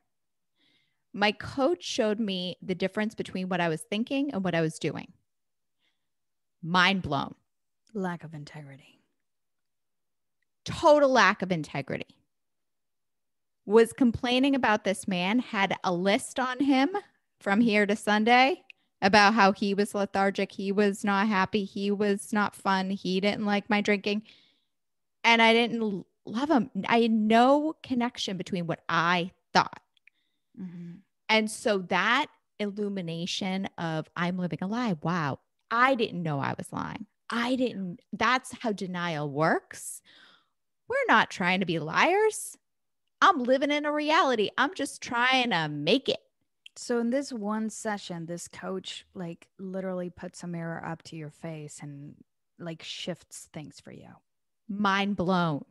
Speaker 2: my coach showed me the difference between what I was thinking and what I was doing. Mind blown.
Speaker 1: Lack of integrity.
Speaker 2: Total lack of integrity. Was complaining about this man, had a list on him from here to Sunday about how he was lethargic, he was not happy, he was not fun, he didn't like my drinking, and I didn't love him. I had no connection between what I thought.
Speaker 1: Mm-hmm.
Speaker 2: And so that illumination of I'm living a lie. Wow. I didn't know I was lying. That's how denial works. We're not trying to be liars. I'm living in a reality. I'm just trying to make it.
Speaker 1: So in this one session, this coach like literally puts a mirror up to your face and like shifts things for you.
Speaker 2: Mind blown.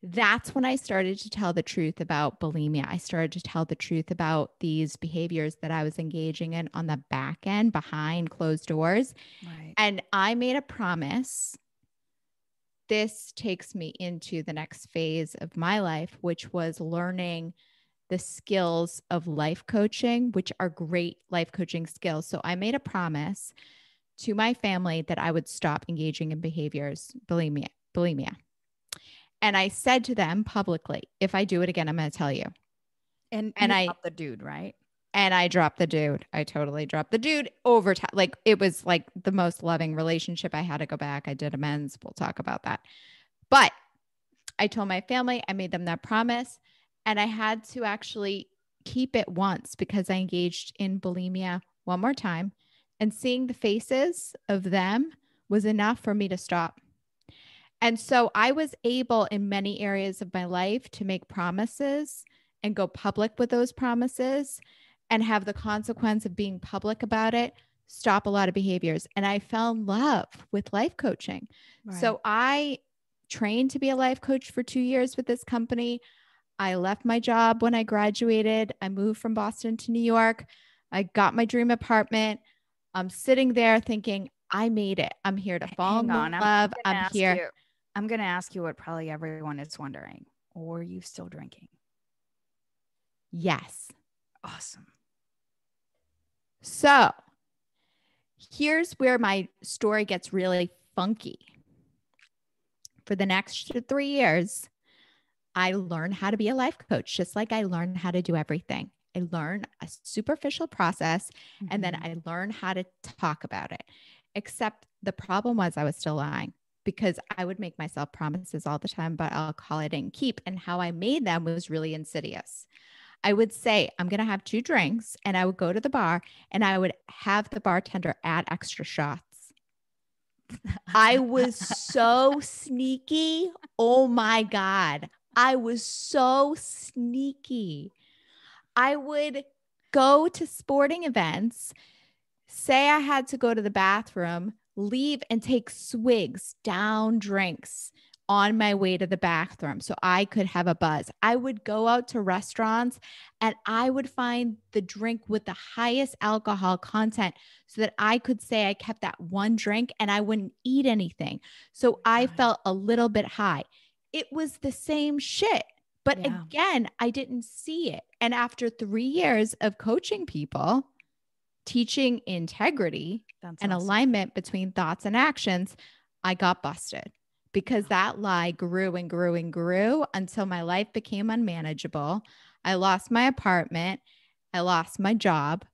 Speaker 2: That's when I started to tell the truth about bulimia. I started to tell the truth about these behaviors that I was engaging in on the back end behind closed doors.
Speaker 1: Right.
Speaker 2: And I made a promise. This takes me into the next phase of my life, which was learning the skills of life coaching, which are great life coaching skills. So I made a promise to my family that I would stop engaging in behaviors, bulimia. And I said to them publicly, if I do it again, I'm going to tell you.
Speaker 1: And
Speaker 2: And
Speaker 1: you
Speaker 2: I
Speaker 1: dropped the dude, right?
Speaker 2: dropped the dude. I totally dropped the dude over time. Like it was like the most loving relationship. I had to go back. I did amends. We'll talk about that. But I told my family, I made them that promise. And I had to actually keep it once because I engaged in bulimia one more time. And seeing the faces of them was enough for me to stop. And so I was able in many areas of my life to make promises and go public with those promises and have the consequence of being public about it stop a lot of behaviors. And I fell in love with life coaching.
Speaker 1: Right.
Speaker 2: So I trained to be a life coach for 2 years with this company. I left my job when I graduated. I moved from Boston to New York. I got my dream apartment. I'm sitting there thinking, I made it. I'm here to fall
Speaker 1: Hang
Speaker 2: in
Speaker 1: on.
Speaker 2: love. I'm here.
Speaker 1: I'm going to ask you what probably everyone is wondering. Were you still drinking?
Speaker 2: Yes.
Speaker 1: Awesome.
Speaker 2: So here's where my story gets really funky. For the next 3 years, I learned how to be a life coach, just like I learned how to do everything. I learned a superficial process and then I learned how to talk about it. Except the problem was I was still lying because I would make myself promises all the time about alcohol I didn't keep. And how I made them was really insidious. I would say, I'm going to have 2 drinks, and I would go to the bar and I would have the bartender add extra shots. I was so sneaky. Oh my God. I was so sneaky. I would go to sporting events, say I had to go to the bathroom, leave and take swigs, down drinks on my way to the bathroom so I could have a buzz. I would go out to restaurants and I would find the drink with the highest alcohol content so that I could say I kept that one drink and I wouldn't eat anything. So I felt a little bit high. It was the same shit. But again, I didn't see it. And after 3 years of coaching people, teaching integrity and alignment between thoughts and actions, I got busted because that lie grew and grew and grew until my life became unmanageable. I lost my apartment. I lost my job.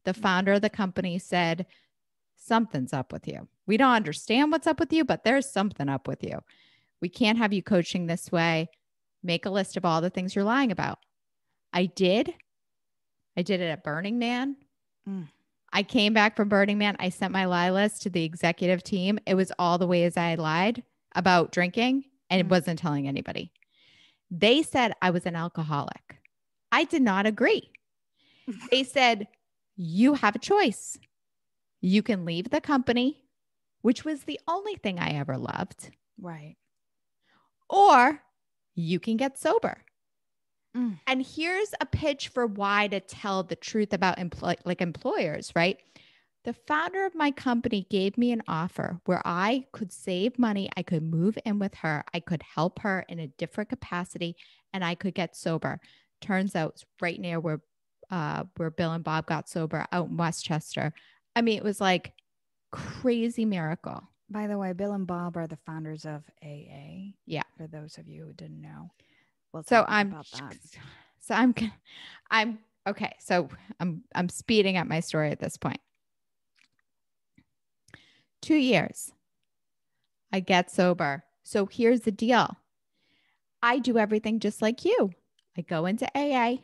Speaker 2: The founder of the company said, something's up with you. We don't understand what's up with you, but there's something up with you. We can't have you coaching this way. Make a list of all the things you're lying about. I did. I did it at Burning Man. I came back from Burning Man. I sent my lie list to the executive team. It was all the ways I lied about drinking and it wasn't telling anybody. They said I was an alcoholic. I did not agree. They said, you have a choice. You can leave the company, which was the only thing I ever loved.
Speaker 1: Right.
Speaker 2: Or you can get sober. And here's a pitch for why to tell the truth about employers, right? The founder of my company gave me an offer where I could save money. I could move in with her. I could help her in a different capacity and I could get sober. Turns out it's right near where Bill and Bob got sober out in Westchester. I mean, it was like crazy miracle.
Speaker 1: By the way, Bill and Bob are the founders of AA.
Speaker 2: Yeah.
Speaker 1: For those of you who didn't know, we'll
Speaker 2: So
Speaker 1: talk
Speaker 2: I'm
Speaker 1: about that.
Speaker 2: so I'm okay. So I'm speeding up my story at this point. 2 years. I get sober. So here's the deal. I do everything just like you. I go into AA.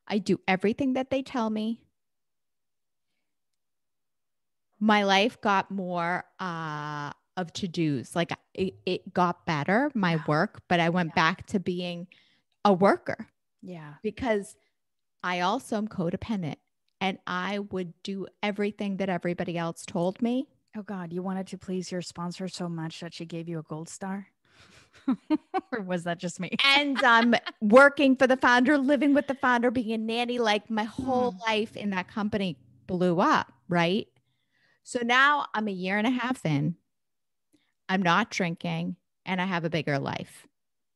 Speaker 2: I do everything that they tell me. My life got more of to-dos. Like it got better, my work, but I went back to being a worker.
Speaker 1: Yeah.
Speaker 2: Because I also am codependent and I would do everything that everybody else told me.
Speaker 1: Oh God, you wanted to please your sponsor so much that she gave you a gold star? Or was that just me?
Speaker 2: And I'm working for the founder, living with the founder, being a nanny. Like my whole life in that company blew up, right? So now I'm a year and a half in. I'm not drinking and I have a bigger life.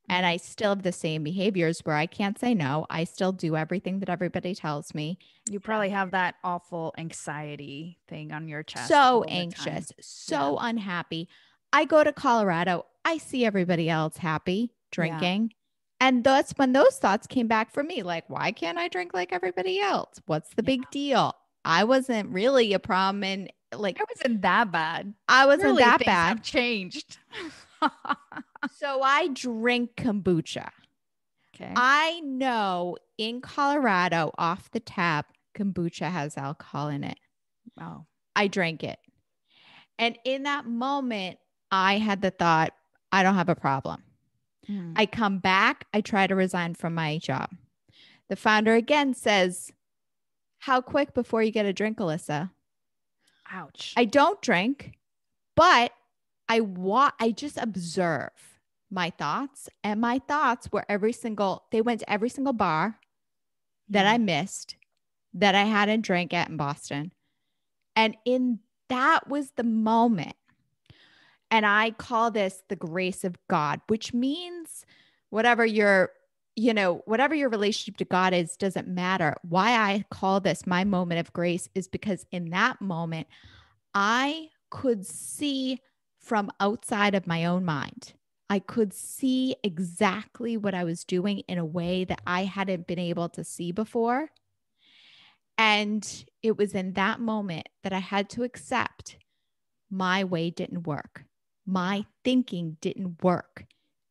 Speaker 2: And I still have the same behaviors where I can't say no. I still do everything that everybody tells me.
Speaker 1: You probably have that awful anxiety thing on your chest.
Speaker 2: So
Speaker 1: all the
Speaker 2: anxious,
Speaker 1: time.
Speaker 2: so unhappy. I go to Colorado. I see everybody else happy drinking. And that's when those thoughts came back for me. Like, why can't I drink like everybody else? What's the big deal? I wasn't really a problem. And like,
Speaker 1: It wasn't that bad.
Speaker 2: I wasn't
Speaker 1: Clearly,
Speaker 2: that
Speaker 1: things
Speaker 2: bad.
Speaker 1: have changed.
Speaker 2: So I drink kombucha.
Speaker 1: Okay.
Speaker 2: I know in Colorado off the tap, kombucha has alcohol in it.
Speaker 1: Oh.
Speaker 2: I drank it. And in that moment, I had the thought, I don't have a problem. I come back, I try to resign from my job. The founder again says, how quick before you get a drink, Alyssa?
Speaker 1: Ouch.
Speaker 2: I don't drink, but I just observe my thoughts, and my thoughts were they went to every single bar that I missed, that I hadn't drank at in Boston. And that was the moment. And I call this the grace of God, which means whatever whatever your relationship to God is, doesn't matter. Why I call this my moment of grace is because in that moment, I could see from outside of my own mind. I could see exactly what I was doing in a way that I hadn't been able to see before. And it was in that moment that I had to accept my way didn't work. My thinking didn't work.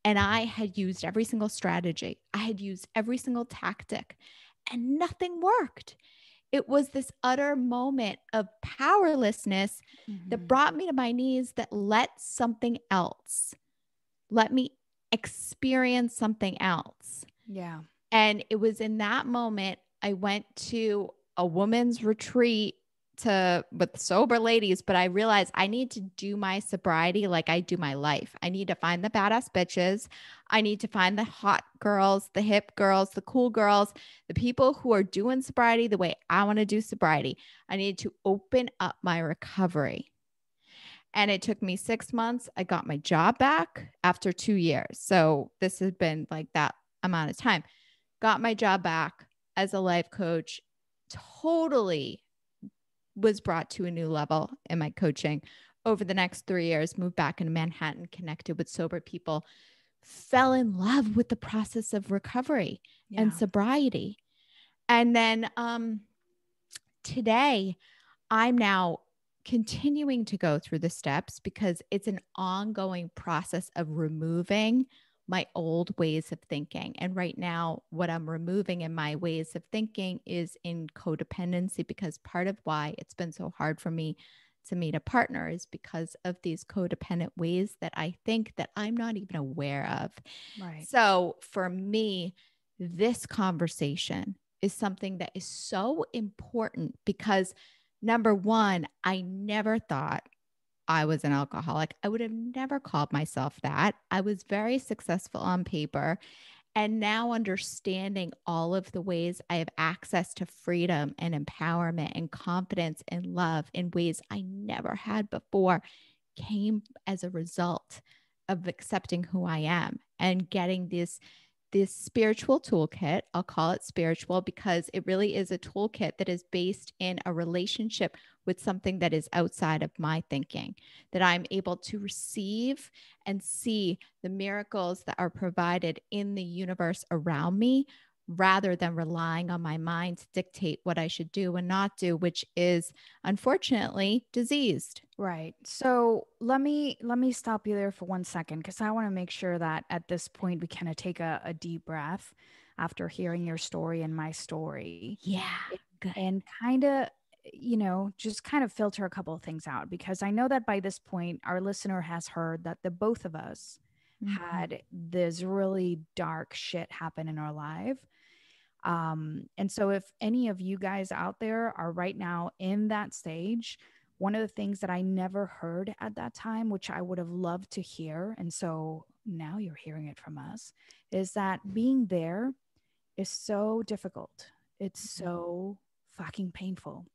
Speaker 2: And I had used every single strategy. I had used every single tactic and nothing worked. It was this utter moment of powerlessness that brought me to my knees, that let me experience something else.
Speaker 1: Yeah.
Speaker 2: And it was in that moment I went to a women's retreat with sober ladies, but I realized I need to do my sobriety like I do my life. I need to find the badass bitches. I need to find the hot girls, the hip girls, the cool girls, the people who are doing sobriety the way I want to do sobriety. I need to open up my recovery. And it took me 6 months. I got my job back after 2 years. So this has been like that amount of time. Got my job back as a life coach. Totally was brought to a new level in my coaching. Over the next 3 years, moved back into Manhattan, connected with sober people, fell in love with the process of recovery and sobriety. And then today, I'm now continuing to go through the steps because it's an ongoing process of removing my old ways of thinking. And right now, what I'm removing in my ways of thinking is in codependency, because part of why it's been so hard for me to meet a partner is because of these codependent ways that I think that I'm not even aware of.
Speaker 1: Right.
Speaker 2: So for me, this conversation is something that is so important because number one, I never thought I was an alcoholic. I would have never called myself that. I was very successful on paper. And now understanding all of the ways I have access to freedom and empowerment and confidence and love in ways I never had before came as a result of accepting who I am and getting this this spiritual toolkit. I'll call it spiritual because it really is a toolkit that is based in a relationship with something that is outside of my thinking, that I'm able to receive and see the miracles that are provided in the universe around me rather than relying on my mind to dictate what I should do and not do, which is unfortunately diseased.
Speaker 1: Right. So let me stop you there for 1 second because I want to make sure that at this point we kind of take a deep breath after hearing your story and my story,
Speaker 2: Yeah, good.
Speaker 1: and kind of, just kind of filter a couple of things out, because I know that by this point our listener has heard that the both of us
Speaker 2: Mhm.
Speaker 1: had this really dark shit happen in our life. And so, if any of you guys out there are right now in that stage, one of the things that I never heard at that time, which I would have loved to hear, and so now you're hearing it from us, is that being there is so difficult. It's
Speaker 2: Mhm.
Speaker 1: so fucking painful,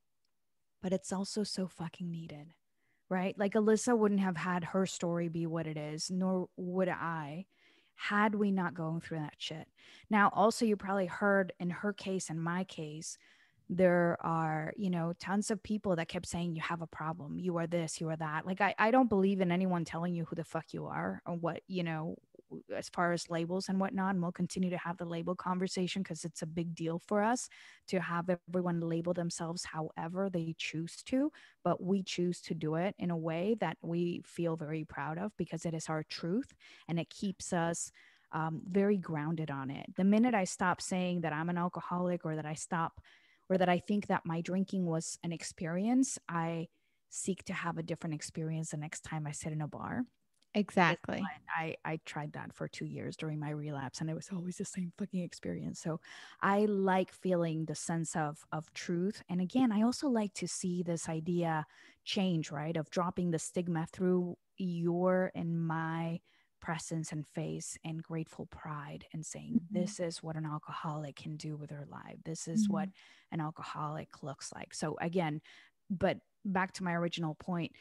Speaker 1: but it's also so fucking needed, right? Like Alyssa wouldn't have had her story be what it is, nor would I, had we not gone through that shit. Now, also, you probably heard in her case and my case, there are, tons of people that kept saying you have a problem, you are this, you are that. Like, I don't believe in anyone telling you who the fuck you are or what, as far as labels and whatnot. And we'll continue to have the label conversation because it's a big deal for us to have everyone label themselves however they choose to, but we choose to do it in a way that we feel very proud of because it is our truth, and it keeps us very grounded on it. The minute I stop saying that I'm an alcoholic, or that I think that my drinking was an experience, I seek to have a different experience the next time I sit in a bar. Guess
Speaker 2: Exactly.
Speaker 1: what? I tried that for 2 years during my relapse, and it was always the same fucking experience. So I like feeling the sense of truth. And again, I also like to see this idea change, right? Of dropping the stigma through your and my presence and face and grateful pride, and saying
Speaker 2: Mhm.
Speaker 1: this is what an alcoholic can do with their life. This is what
Speaker 2: Mhm.
Speaker 1: an alcoholic looks like. So again, but back to my original point,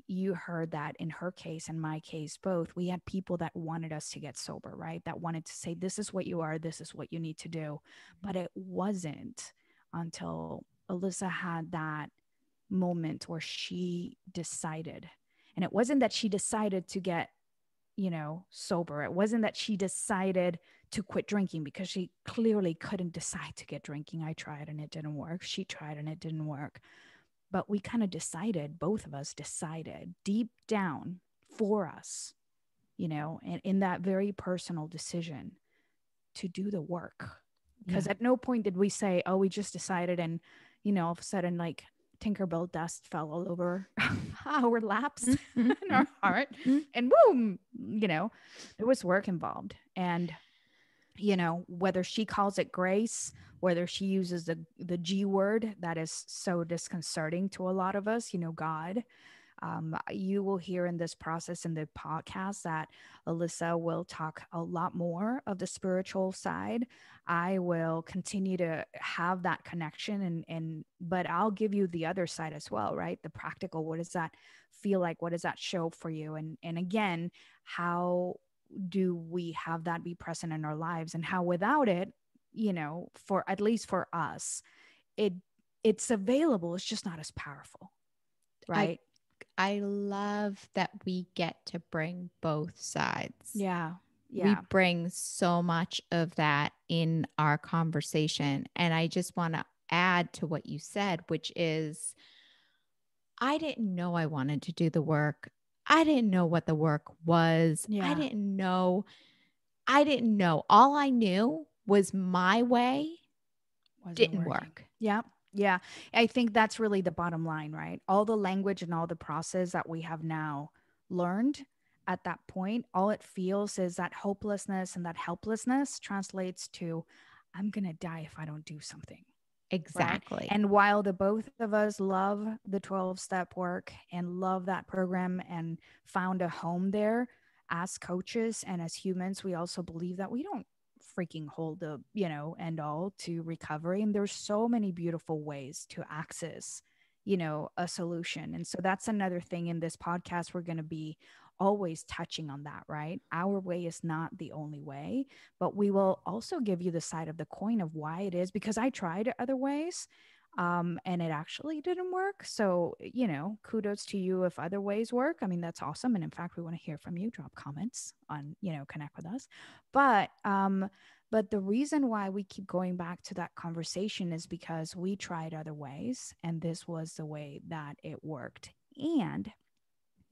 Speaker 1: you heard that in her case and my case both, we had people that wanted us to get sober, right? That wanted to say this is what you are, this is what you need to do. But it wasn't until Alyssa had that moment where she decided. And it wasn't that she decided to get, sober. It wasn't that she decided to quit drinking, because she clearly couldn't decide to get drinking. I tried and it didn't work. She tried and it didn't work. But we kind of decided, both of us decided deep down for us, and in that very personal decision, to do the work. Because
Speaker 2: Yeah.
Speaker 1: at no point did we say, oh, we just decided, and, all of a sudden, like, Tinkerbell dust fell all over our laps
Speaker 2: Mhm.
Speaker 1: and our heart,
Speaker 2: Mhm.
Speaker 1: and boom, there was work involved. And whether she calls it grace, whether she uses the G word that is so disconcerting to a lot of us, God, you will hear in this process in the podcast that Alyssa will talk a lot more of the spiritual side. I will continue to have that connection, and but I'll give you the other side as well, right? The practical. What does that feel like? What does that show for you? And again, how do we have that be present in our lives, and how without it, for at least for us, it it's available, it's just not as powerful,
Speaker 2: I
Speaker 1: right?
Speaker 2: I love that we get to bring both sides.
Speaker 1: Yeah.
Speaker 2: We
Speaker 1: Yeah.
Speaker 2: bring so much of that in our conversation. And I just want to add to what you said, which is I didn't know I wanted to do the work. I didn't know what the work was. I
Speaker 1: Yeah.
Speaker 2: didn't know. I didn't know. All I knew was my way
Speaker 1: Wasn't
Speaker 2: didn't
Speaker 1: working.
Speaker 2: work.
Speaker 1: Yeah. Yeah. I think that's really the bottom line, right? All the language and all the process that we have now learned at that point, all it feels is that hopelessness, and that helplessness translates to, I'm going to die if I don't do something. Right.
Speaker 2: Exactly.
Speaker 1: And while the both of us love the 12-step work and love that program and found a home there as coaches and as humans, we also believe that we don't freaking hold the, end all to recovery. And there's so many beautiful ways to access, a solution. And so that's another thing in this podcast we're going to be always touching on that, right? Our way is not the only way, but we will also give you the side of the coin of why it is, because I tried other ways and it actually didn't work. So, kudos to you if other ways work. I mean, that's awesome. And in fact, we want to hear from you. Drop comments on, connect with us. But, but the reason why we keep going back to that conversation is because we tried other ways, and this was the way that it worked. And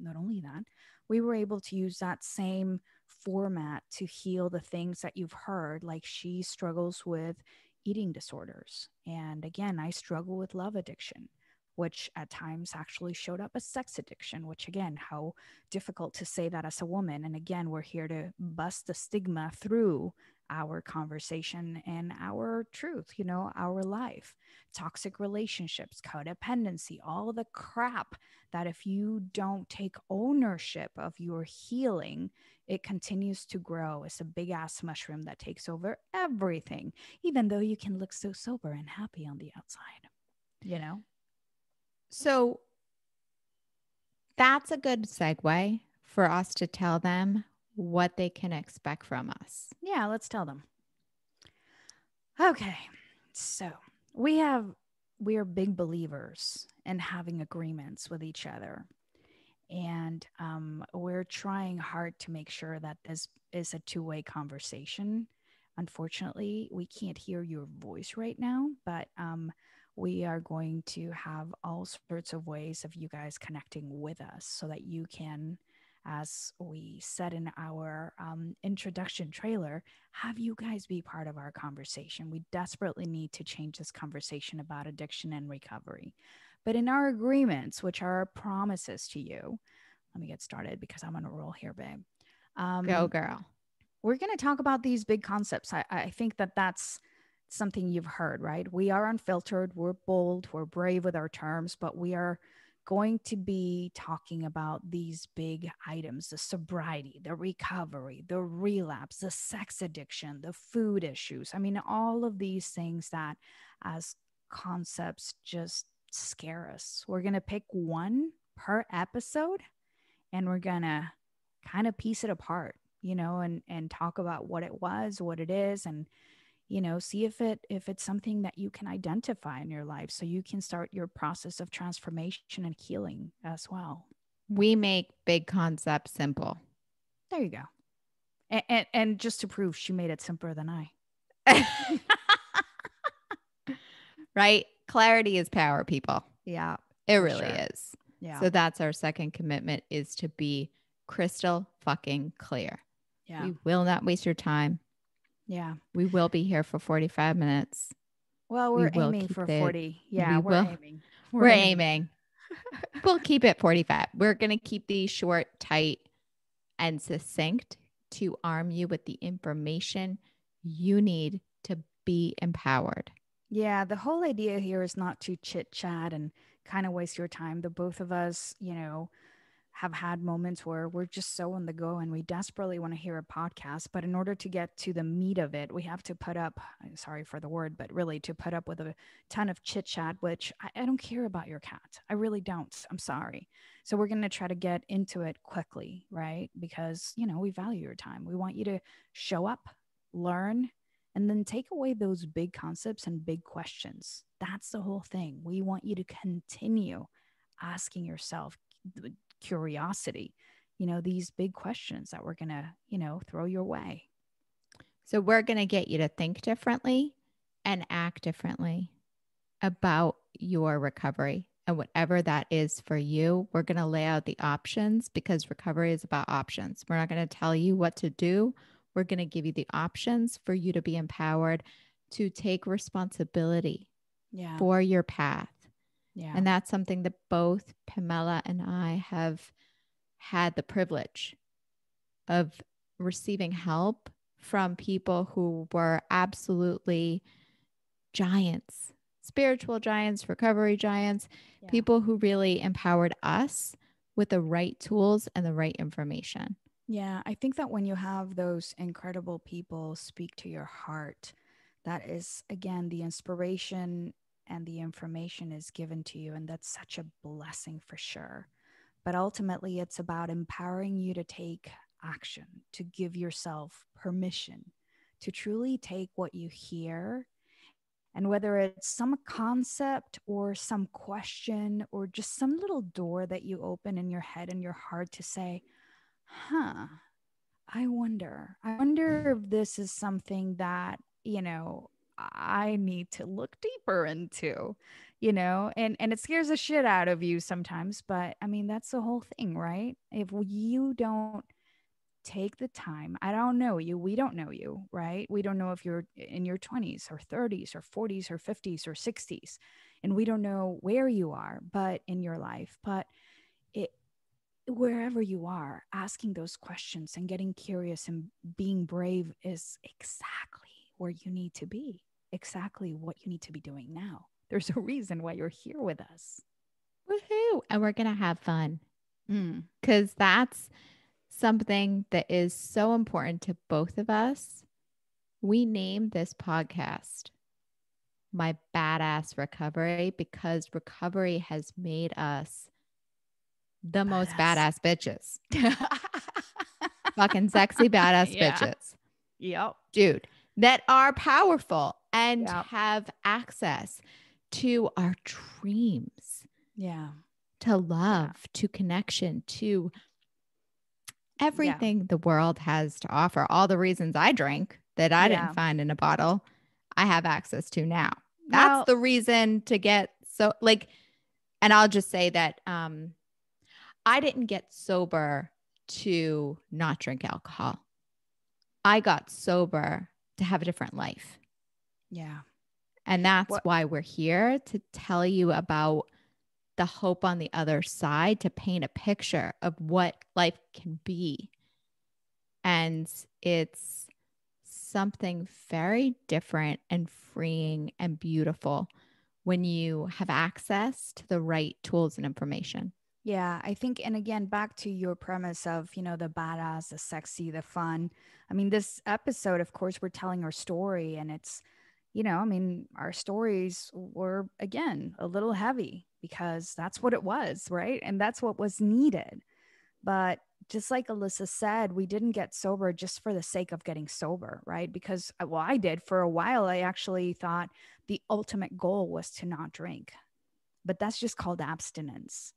Speaker 1: not only that, we were able to use that same format to heal the things that you've heard. Like, she struggles with eating disorders. And again, I struggle with love addiction, which at times actually showed up as sex addiction, which again, how difficult to say that as a woman. And again, we're here to bust the stigma through our conversation and our truth, our life. Toxic relationships, codependency, all the crap that if you don't take ownership of your healing, it continues to grow. It's a big ass mushroom that takes over everything, even though you can look so sober and happy on the outside, you know?
Speaker 2: So that's a good segue for us to tell them what they can expect from us.
Speaker 1: Yeah, let's tell them. Okay. So we are big believers in having agreements with each other. And we're trying hard to make sure that this is a two-way conversation. Unfortunately, we can't hear your voice right now, but we are going to have all sorts of ways of you guys connecting with us so that you can, as we said in our introduction trailer, have you guys be part of our conversation. We desperately need to change this conversation about addiction and recovery. But in our agreements, which are our promises to you, let me get started because I'm on a roll here, babe.
Speaker 2: Go,
Speaker 1: Um,
Speaker 2: girl.
Speaker 1: we're going to talk about these big concepts. I think that that's something you've heard, right? We are unfiltered, we're bold, we're brave with our terms, but we are going to be talking about these big items: the sobriety, the recovery, the relapse, the sex addiction, the food issues. I mean, all of these things that as concepts just scare us. We're going to pick one per episode and we're going to kind of piece it apart, and talk about what it was, what it is, and see if it's something that you can identify in your life so you can start your process of transformation and healing as well.
Speaker 2: We make big concepts simple.
Speaker 1: There you go. And just to prove she made it simpler than I.
Speaker 2: Right? Clarity is power, people.
Speaker 1: Yeah,
Speaker 2: It
Speaker 1: for
Speaker 2: really
Speaker 1: sure.
Speaker 2: is.
Speaker 1: Yeah.
Speaker 2: So that's our second commitment, is to be crystal fucking clear.
Speaker 1: Yeah.
Speaker 2: We will not waste your time.
Speaker 1: Yeah.
Speaker 2: We will be here for 45 minutes.
Speaker 1: Well,
Speaker 2: We
Speaker 1: we're
Speaker 2: will
Speaker 1: aiming
Speaker 2: keep
Speaker 1: for
Speaker 2: the
Speaker 1: 40. Yeah,
Speaker 2: we
Speaker 1: we're
Speaker 2: will
Speaker 1: aiming.
Speaker 2: we're
Speaker 1: We're aiming.
Speaker 2: aiming. We'll keep it 45. We're going to keep these short, tight, and succinct to arm you with the information you need to be empowered.
Speaker 1: Yeah, the whole idea here is not to chit chat and kind of waste your time. The both of us, have had moments where we're just so on the go and we desperately want to hear a podcast. But in order to get to the meat of it, we have to put up, sorry for the word, but really to put up with a ton of chit chat, which I don't care about your cat. I really don't. I'm sorry. So we're going to try to get into it quickly, right? Because, we value your time. We want you to show up, learn, and then take away those big concepts and big questions. That's the whole thing. We want you to continue asking yourself curiosity, these big questions that we're going to, throw your way.
Speaker 2: So, we're going to get you to think differently and act differently about your recovery. And whatever that is for you, we're going to lay out the options, because recovery is about options. We're not going to tell you what to do. We're going to give you the options for you to be empowered to take responsibility
Speaker 1: Yeah.
Speaker 2: for your path.
Speaker 1: Yeah.
Speaker 2: And that's something that both Pamela and I have had the privilege of receiving help from people who were absolutely giants, spiritual giants, recovery giants,
Speaker 1: Yeah.
Speaker 2: people who really empowered us with the right tools and the right information.
Speaker 1: Yeah. I think that when you have those incredible people speak to your heart, that is, again, the inspiration and the information is given to you. And that's such a blessing for sure. but ultimately it's about empowering you to take action, to give yourself permission to truly take what you hear. And whether it's some concept or some question or just some little door that you open in your head and your heart to say, huh, I wonder if this is something that, I need to look deeper into, and it scares the shit out of you sometimes, but I mean, that's the whole thing, right? If you don't take the time, I don't know you, we don't know you, right? We don't know if you're in your 20s or 30s or 40s or 50s or 60s, and we don't know where you are, but in your life, but it wherever you are, asking those questions and getting curious and being brave is exactly where you need to be, exactly what you need to be doing now. There's a reason why you're here with us.
Speaker 2: Woohoo. And we're going to have fun
Speaker 1: Mm.
Speaker 2: because that's something that is so important to both of us. We named this podcast My Badass Recovery because recovery has made us the most
Speaker 1: Badass.
Speaker 2: badass bitches. Fucking sexy badass
Speaker 1: Yeah.
Speaker 2: bitches.
Speaker 1: Yep.
Speaker 2: Dude, that are powerful and
Speaker 1: Yep.
Speaker 2: have access to our dreams,
Speaker 1: Yeah.
Speaker 2: to
Speaker 1: Yeah.
Speaker 2: love, to connection, to
Speaker 1: Yeah.
Speaker 2: everything the world has to offer. All the reasons I drink that I didn't
Speaker 1: Yeah.
Speaker 2: find in a bottle, I have access to now. That's
Speaker 1: Well,
Speaker 2: the reason to get so like, and I'll just say that I didn't get sober to not drink alcohol. I got sober to have a different life.
Speaker 1: yeah.
Speaker 2: And that's
Speaker 1: What?
Speaker 2: why we're here to tell you about the hope on the other side, to paint a picture of what life can be. And it's something very different and freeing and beautiful when you have access to the right tools and information.
Speaker 1: Yeah, I think, and again, back to your premise of, the badass, the sexy, the fun. I mean, this episode, of course, we're telling our story, and it's, I mean, our stories were, again, a little heavy because that's what it was, right? And that's what was needed. But just like Alyssa said, we didn't get sober just for the sake of getting sober, right? Because, well, I did for a while. I actually thought the ultimate goal was to not drink, but that's just called abstinence.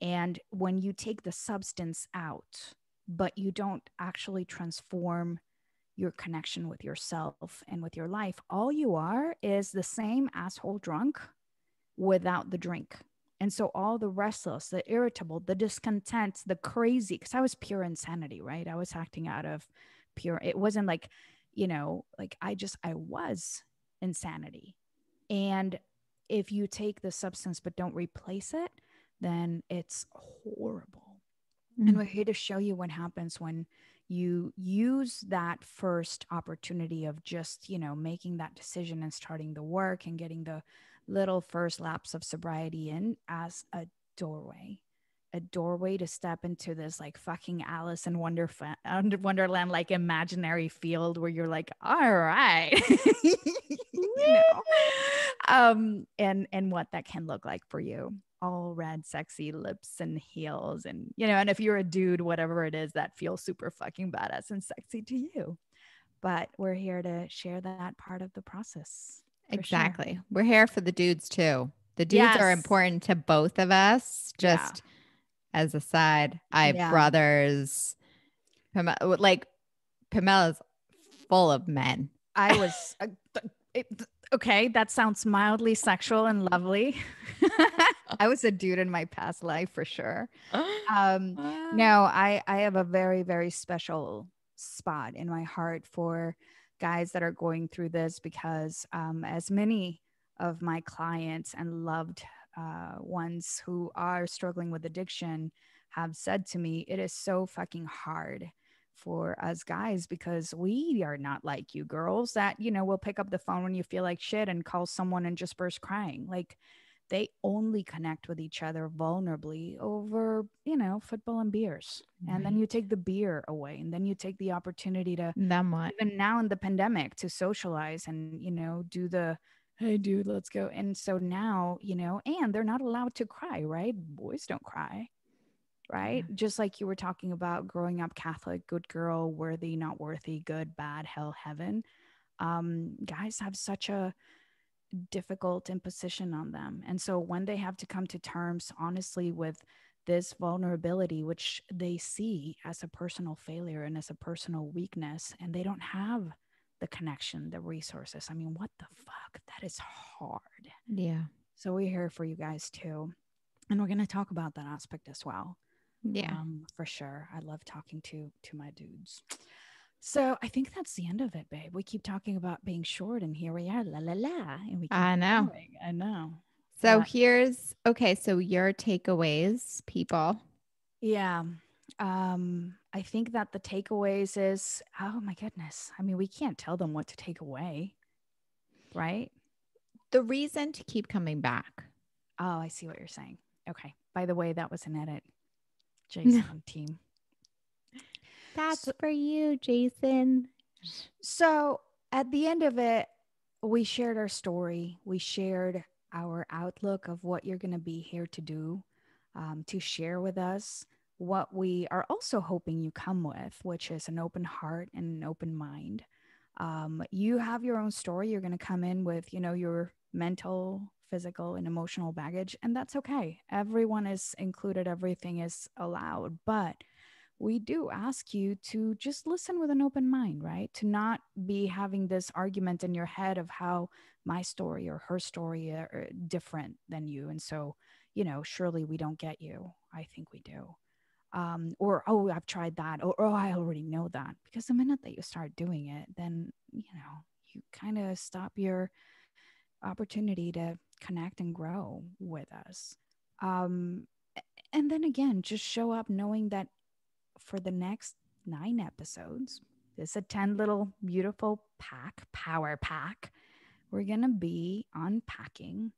Speaker 1: And when you take the substance out, but you don't actually transform your connection with yourself and with your life, all you are is the same asshole drunk without the drink. And so all the restless, the irritable, the discontent, the crazy, because I was pure insanity, right? I was acting out of pure, it wasn't like, like I was insanity. And if you take the substance but don't replace it, then it's horrible. And
Speaker 2: Mm.
Speaker 1: we're here to show you what happens when you use that first opportunity of just, making that decision and starting the work and getting the little first lapse of sobriety in as doorway a doorway to step into this like fucking Alice in Wonderland, like imaginary field where you're like, all right, you know, and what that can look like for you. All red, sexy lips and heels, and and if you're a dude, whatever it is that feels super fucking badass and sexy to you. But we're here to share that part of the process for sure.
Speaker 2: Exactly. We're here for the dudes too. The dudes are
Speaker 1: Yes.
Speaker 2: important to both of us.
Speaker 1: Yeah.
Speaker 2: Just as a side, I have
Speaker 1: Yeah.
Speaker 2: brothers. Like Pamela's full of men.
Speaker 1: I was it, okay. That sounds mildly sexual and lovely. I was a dude in my past life for sure. Um, no, I have a very very special spot in my heart for guys that are going through this because as many of my clients and loved ones who are struggling with addiction have said to me, it is so fucking hard for us guys because we are not like you girls that will pick up the phone when you feel like shit and call someone and just burst crying. Like they only connect with each other vulnerably over football and beers, and then
Speaker 2: Right.
Speaker 1: you take the beer away, and then you take the opportunity to,
Speaker 2: Then what?
Speaker 1: even now in the pandemic, to socialize and do the, hey dude, let's go. And so now and they're not allowed to cry, right? Boys don't cry. right?
Speaker 2: Yeah.
Speaker 1: Just like you were talking about growing up Catholic, good girl, worthy, not worthy, good, bad, hell, heaven. Guys have such a difficult imposition on them. And so when they have to come to terms, honestly, with this vulnerability, which they see as a personal failure and as a personal weakness, and they don't have the connection, the resources. I mean, what the fuck? That is hard.
Speaker 2: Yeah.
Speaker 1: So we're here for you guys too. And we're going to talk about that aspect as well.
Speaker 2: Yeah.
Speaker 1: For sure. I love talking to my dudes. So I think that's the end of it, babe. We keep talking about being short, and here we are, la la la, and we keep
Speaker 2: I know.
Speaker 1: going. I know,
Speaker 2: So
Speaker 1: but
Speaker 2: here's okay. So your takeaways, people.
Speaker 1: yeah, I think that the takeaways is, oh my goodness. I mean, we can't tell them what to take away, right?
Speaker 2: The reason to keep coming back.
Speaker 1: Oh, I see what you're saying. Okay. By the way, that was an edit, Jason and team.
Speaker 2: That's
Speaker 1: So,
Speaker 2: for you, Jason.
Speaker 1: so at the end of it, we shared our story. We shared our outlook of what you're going to be here to do, to share with us what we are also hoping you come with, which is an open heart and an open mind. You have your own story. You're going to come in with, your mental, physical, and emotional baggage, and that's okay. Everyone is included, everything is allowed. But we do ask you to just listen with an open mind, right? To not be having this argument in your head of how my story or her story are different than you. And so, surely we don't get you. I think we do. Or, oh, I've tried that. Or, oh, I already know that. Because the minute that you start doing it, then, you kind of stop your opportunity to connect and grow with us. Um, and then again, just show up knowing that for the next 9 episodes, this a 10 little beautiful power pack. We're going to be unpacking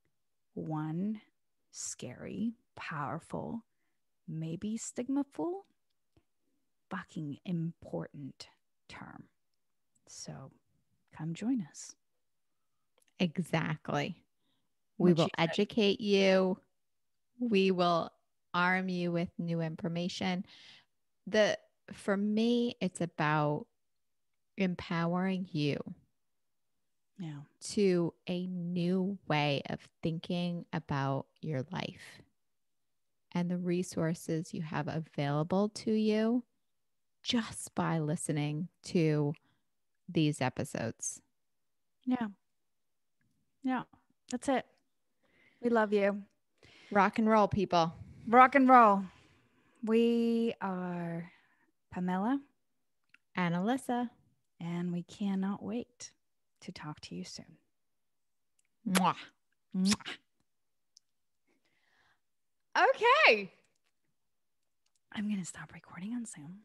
Speaker 1: one scary, powerful, maybe stigmaful, fucking important term. So come join us.
Speaker 2: Exactly. We
Speaker 1: What
Speaker 2: will
Speaker 1: she said.
Speaker 2: educate you. We will arm you with new information. The For me, it's about empowering you
Speaker 1: Yeah.
Speaker 2: to a new way of thinking about your life and the resources you have available to you just by listening to these episodes.
Speaker 1: Yeah. Yeah. That's it. We love you.
Speaker 2: Rock and roll, people.
Speaker 1: Rock and roll. We are Pamela,
Speaker 2: And Alyssa.
Speaker 1: and we cannot wait to talk to you soon.
Speaker 2: Mwah.
Speaker 1: Okay. I'm going to stop recording on Zoom.